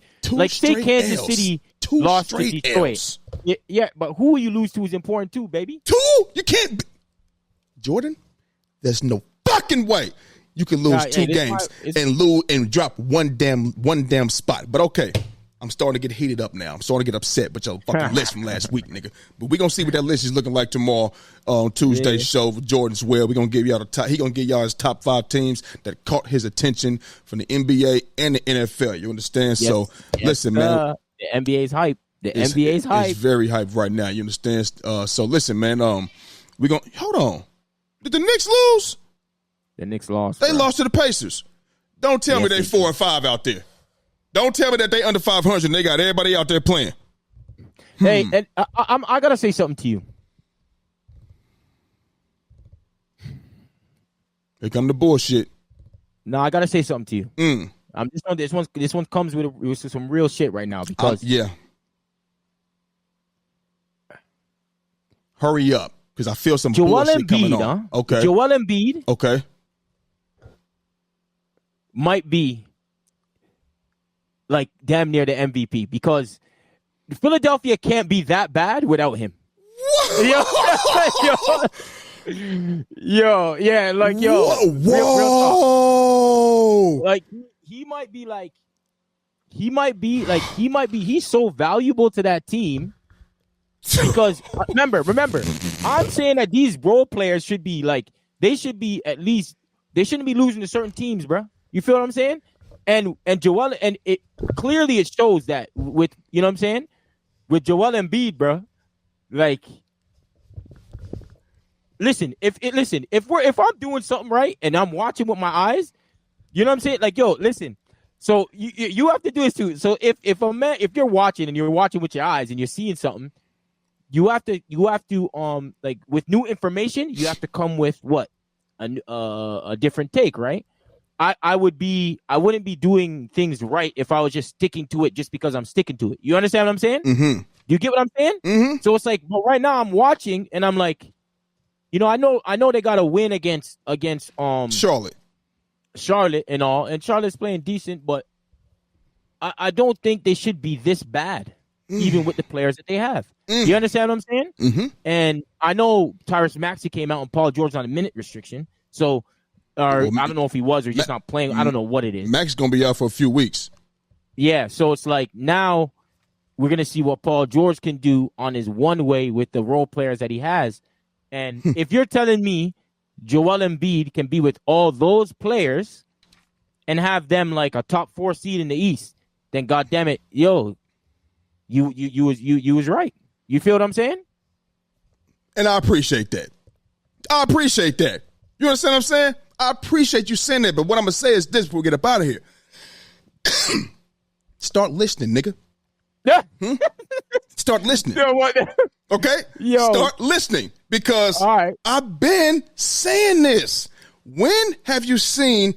Kansas City lost to Detroit. Yeah, but who you lose to is important too, baby. 2? You can't. Jordan, there's no fucking way you can lose 2 games and lose and drop one damn spot. But okay, I'm starting to get heated up now. I'm starting to get upset with your fucking list from last week, nigga. But we're gonna see what that list is looking like tomorrow on Tuesday's show with Jordan's Well. We're gonna give y'all he gonna give y'all his top 5 teams that caught his attention from the NBA and the NFL. You understand? Yes. So listen, man. The NBA's hype. NBA's hype. It's very hype right now. You understand? So listen, man. We're gonna hold on. Did the Knicks lose? The Knicks lost. They lost to the Pacers. Don't tell me they 4-5 out there. Don't tell me that they under 500 and they got everybody out there playing. Hey, and I gotta say something to you. Here come the bullshit. No, I gotta say something to you. I'm just on this one comes with some real shit right now, because hurry up, because I feel some bullshit coming on. Okay. Joel Embiid. Okay. Might be like damn near the MVP, because Philadelphia can't be that bad without him. What? Yo, yeah, like whoa. Real like he might be he's so valuable to that team, because remember, I'm saying that these role players should be they shouldn't be losing to certain teams, bro. You feel what I'm saying? And Joel, and it shows that with, you know what I'm saying, with Joel Embiid, bro. Like, listen, if I'm doing something right and I'm watching with my eyes, you know what I'm saying? Like, yo, listen. So you have to do this too. So if you're watching and you're watching with your eyes and you're seeing something, you have to like, with new information, you have to come with what? A different take, right? I wouldn't be doing things right if I was just sticking to it just because I'm sticking to it. You understand what I'm saying? Mm-hmm. You get what I'm saying? Mm-hmm. So it's like, but right now I'm watching and I'm like, I know they got to win against Charlotte and all, and Charlotte's playing decent, but I don't think they should be this bad, even with the players that they have. You understand what I'm saying? Mm-hmm. And I know Tyrese Maxey came out and Paul George on a minute restriction, so I don't know if he was or just not playing. I don't know what it is. Max is going to be out for a few weeks. Yeah, so it's like now we're going to see what Paul George can do on his one way with the role players that he has. And if you're telling me Joel Embiid can be with all those players and have them like a top 4 seed in the East, then goddamn it, yo, you was right. You feel what I'm saying? And I appreciate that. You understand what I'm saying? I appreciate you saying that, but what I'm going to say is this before we get up out of here. Start listening, nigga. Yeah. Start listening. You know what? Okay? Yo. Start listening, because all right. I've been saying this. When have you seen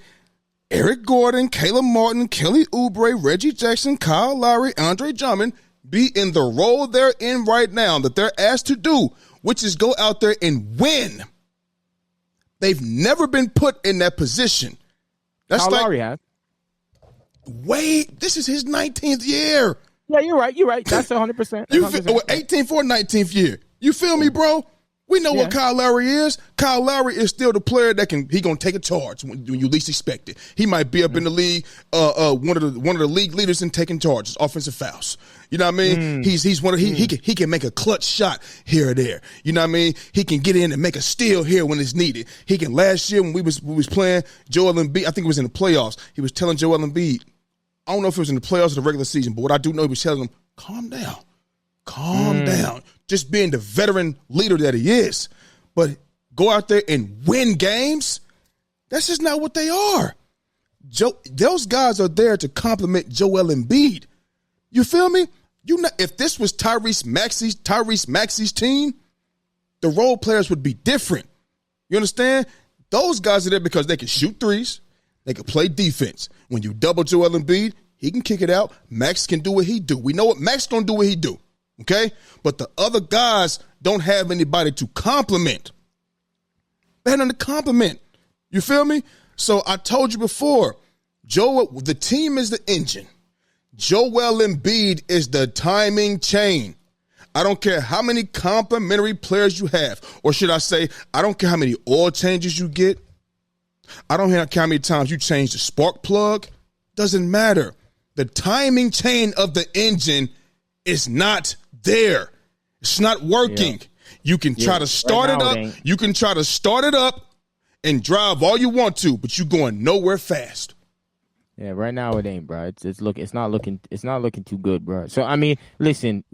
Eric Gordon, Caleb Martin, Kelly Oubre, Reggie Jackson, Kyle Lowry, Andre Drummond be in the role they're in right now that they're asked to do, which is go out there and win. They've never been put in that position. That's Kyle like, Lowry has. Wait, this is his 19th year. Yeah, you're right. You're right. That's 100%. 18th for 19th year. You feel me, bro? We know what Kyle Lowry is. Kyle Lowry is still the player that he gonna take a charge when you least expect it. He might be up in the league, one of the league leaders in taking charges, offensive fouls. You know what I mean? He's one of he can make a clutch shot here or there. You know what I mean? He can get in and make a steal here when it's needed. He can. Last year when we was playing Joel Embiid, I think it was in the playoffs. He was telling Joel Embiid, I don't know if it was in the playoffs or the regular season, but what I do know, he was telling him, calm down. Calm down. Just being the veteran leader that he is. But go out there and win games, that's just not what they are. Those guys are there to complement Joel Embiid. You feel me? If this was Tyrese Maxey's team, the role players would be different. You understand? Those guys are there because they can shoot threes. They can play defense. When you double Joel Embiid, he can kick it out. Max can do what he do. We know what Max going to do what he do. Okay? But the other guys don't have anybody to compliment. They had nothing to compliment. You feel me? So I told you before, the team is the engine. Joel Embiid is the timing chain. I don't care how many complimentary players you have. Or should I say, I don't care how many oil changes you get. I don't care how many times you change the spark plug. Doesn't matter. The timing chain of the engine is not there. It's not working. Yeah. You can try to start it up. You can try to start it up and drive all you want to, but you're going nowhere fast. Yeah, right now it ain't, bro. It's not looking too good, bro. So I mean, listen,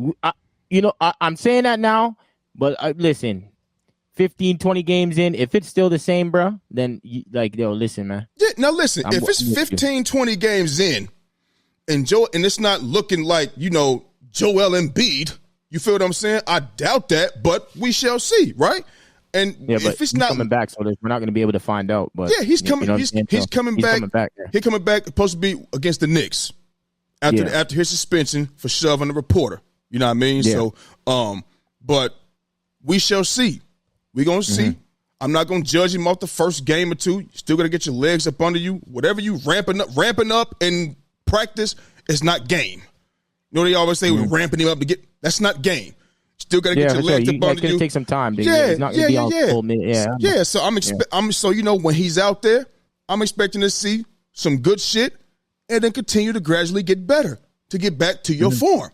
I'm saying that now, but listen, 15, 20 games in, if it's still the same, bro, then listen, man. Yeah, now listen, if it's 15, 20 games in, and it's not looking like, Joel Embiid, you feel what I'm saying? I doubt that, but we shall see, right? And if it's not coming back, so we're not going to be able to find out. But yeah, he's coming. He's coming back. He's coming back. Supposed to be against the Knicks after his suspension for shoving the reporter. You know what I mean? Yeah. So, but we shall see. We're gonna see. I'm not gonna judge him off the first game or two. You still gotta get your legs up under you. Whatever you ramping up in practice is not game. You know they always say we're ramping him up to get. That's not game. Still got to get your legs up under you. It's going to take some time. It's not going to be all full minute. Yeah. So when he's out there, I'm expecting to see some good shit and then continue to gradually get better to get back to your form.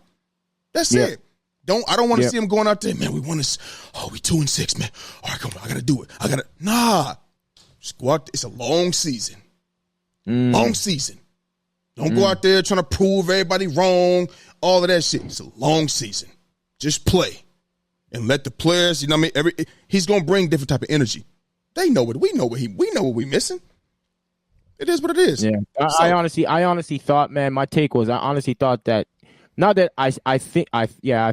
That's it. I don't want to see him going out there, man. We 2-6, man. All right, come on. I got to do it. Nah. Just go out. It's a long season. Long season. Don't go out there trying to prove everybody wrong. All of that shit. It's a long season. Just play and let the players, he's going to bring different type of energy. They know what we know what we missing. It is what it is. Yeah. I honestly thought, man, my take was I honestly thought that not that I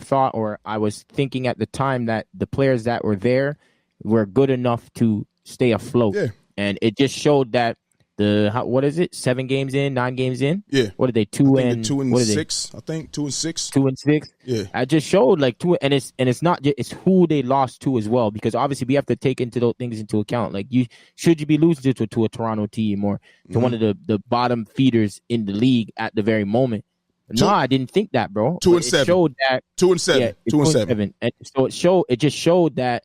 thought or I was thinking at the time that the players that were there were good enough to stay afloat. Yeah. And it just showed that what is it? 7 games in, 9 games in? Yeah. What are they? 2 and 6. I think 2 and 6. 2 and 6. Yeah. I just showed like 2, and it's not just, it's who they lost to as well, because obviously we have to take those things into account. Like should you be losing to a Toronto team or to one of the bottom feeders in the league at the very moment? No, I didn't think that, bro. 2 and 7. It showed that 2 and 7. Yeah, 2 and 7. And so it just showed that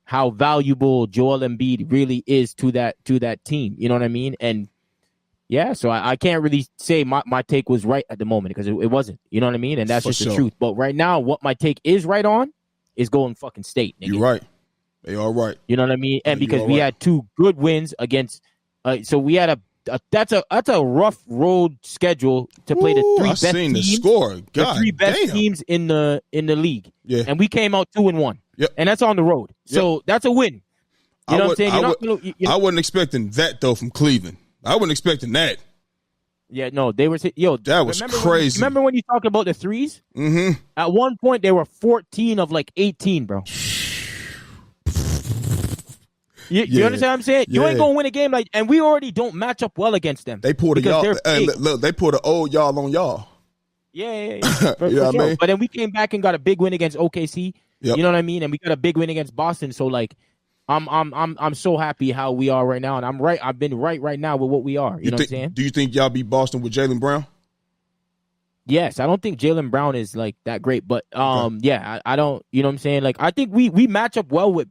how valuable Joel Embiid really is to that team. You know what I mean? And yeah, so I can't really say my take was right at the moment because it wasn't. You know what I mean? And that's just the truth. But right now, what my take is right on is Golden fucking State. Nigga. You're right. They are right. You know what I mean? And because we had 2 good wins against, so we had that's a rough road schedule to play the 3 best teams. The score. God, the 3 best teams in the league. Yeah. And we came out 2-1. Yep. And that's on the road. So that's a win. You know what I'm saying? I wasn't expecting that though from Cleveland. I wasn't expecting that. Yeah, no, they were. That was crazy. Remember when you talked about the threes? Mm-hmm. At one point, they were 14 of like 18, bro. You understand what I'm saying? You ain't Yeah. gonna win a game like, and we already don't match up well against them. They pulled a because y'all. they're big. Look, they pulled an old y'all on y'all. Yeah. You know what I mean? But then we came back and got a big win against OKC. Yep. You know what I mean? And we got a big win against Boston. So like, I'm so happy how we are right now, and I'm right. I've been right now with what we are. You know what I'm saying? Do you think y'all beat Boston with Jaylen Brown? Yes, I don't think Jaylen Brown is like that great, but yeah, I don't. You know what I'm saying? Like, I think we match up well with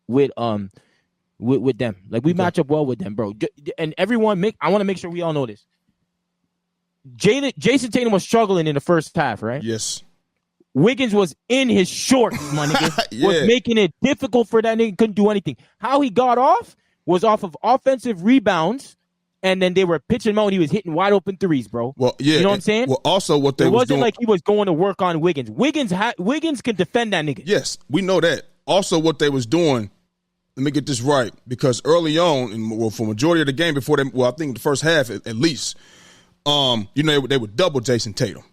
them. Like, we match up well with them, bro. And everyone, I want to make sure we all know this. Jason Tatum was struggling in the first half, right? Yes. Wiggins was in his shorts, my nigga. Yeah. Was making it difficult for that nigga. Couldn't do anything. How he got off was off of offensive rebounds, and then they were pitching him out, and he was hitting wide open threes, bro. Well, yeah. You know what I'm saying? Well, also what they it was wasn't doing, like he was going to work on Wiggins. Wiggins can defend that nigga. yes, we know that. Also, what they was doing, let me get this right, because early on, for majority of the game before them, I think the first half at least, they would double Jason Tatum.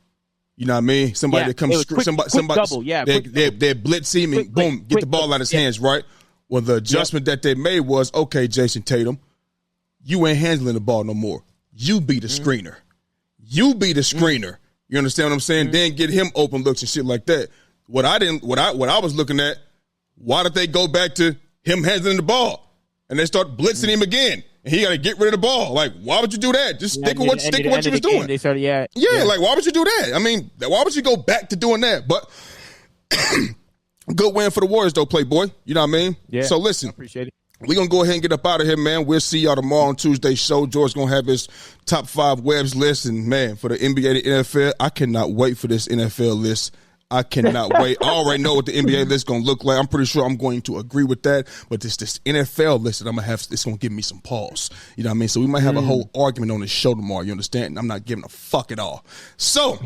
You know what I mean? Somebody that comes, somebody, double, yeah. They blitz him and boom, get the ball out of his hands, right? Well, the adjustment that they made was, okay, Jason Tatum, you ain't handling the ball no more. You be the screener. You be the screener. You understand what I'm saying? Then get him open looks and shit like that. What I was looking at, why did they go back to him handling the ball and they start blitzing him again? And he got to get rid of the ball. Like, why would you do that? Just stick with what you was doing. They started, yeah. Like, why would you do that? I mean, why would you go back to doing that? But good win for the Warriors, though, Playboy. You know what I mean? Yeah. So listen, Appreciate it. we're going to go ahead and get up out of here, man. We'll see y'all tomorrow on Tuesday's show. George's going to have his top 5 webs list. And, man, for the NBA, the NFL, I cannot wait for this NFL list. I cannot wait. I already know what the NBA list is going to look like. I'm pretty sure I'm going to agree with that. But this NFL list that I'm going to have, it's going to give me some pause. You know what I mean? So we might have a whole argument on this show tomorrow. You understand? I'm not giving a fuck at all. So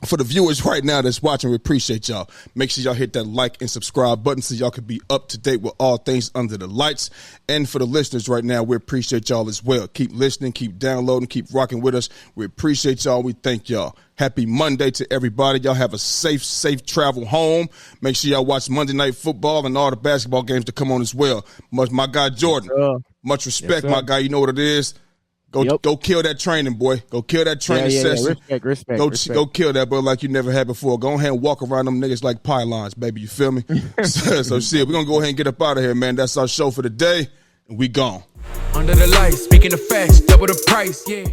for the viewers right now that's watching, we appreciate y'all. Make sure y'all hit that like and subscribe button so y'all can be up to date with all things under the lights. And for the listeners right now, we appreciate y'all as well. Keep listening, keep downloading, keep rocking with us. We appreciate y'all. We thank y'all. Happy Monday to everybody. Y'all have a safe travel home. Make sure y'all watch Monday Night Football and all the basketball games to come on as well. My guy Jordan, much respect, my guy. You know what it is. Go kill that training, boy. Go kill that training session. Respect. Go kill that, bro, like you never had before. Go ahead and walk around them niggas like pylons, baby. You feel me? so shit, we're going to go ahead and get up out of here, man. That's our show for the day, and we gone. Under the lights, speaking of facts, double the price, yeah.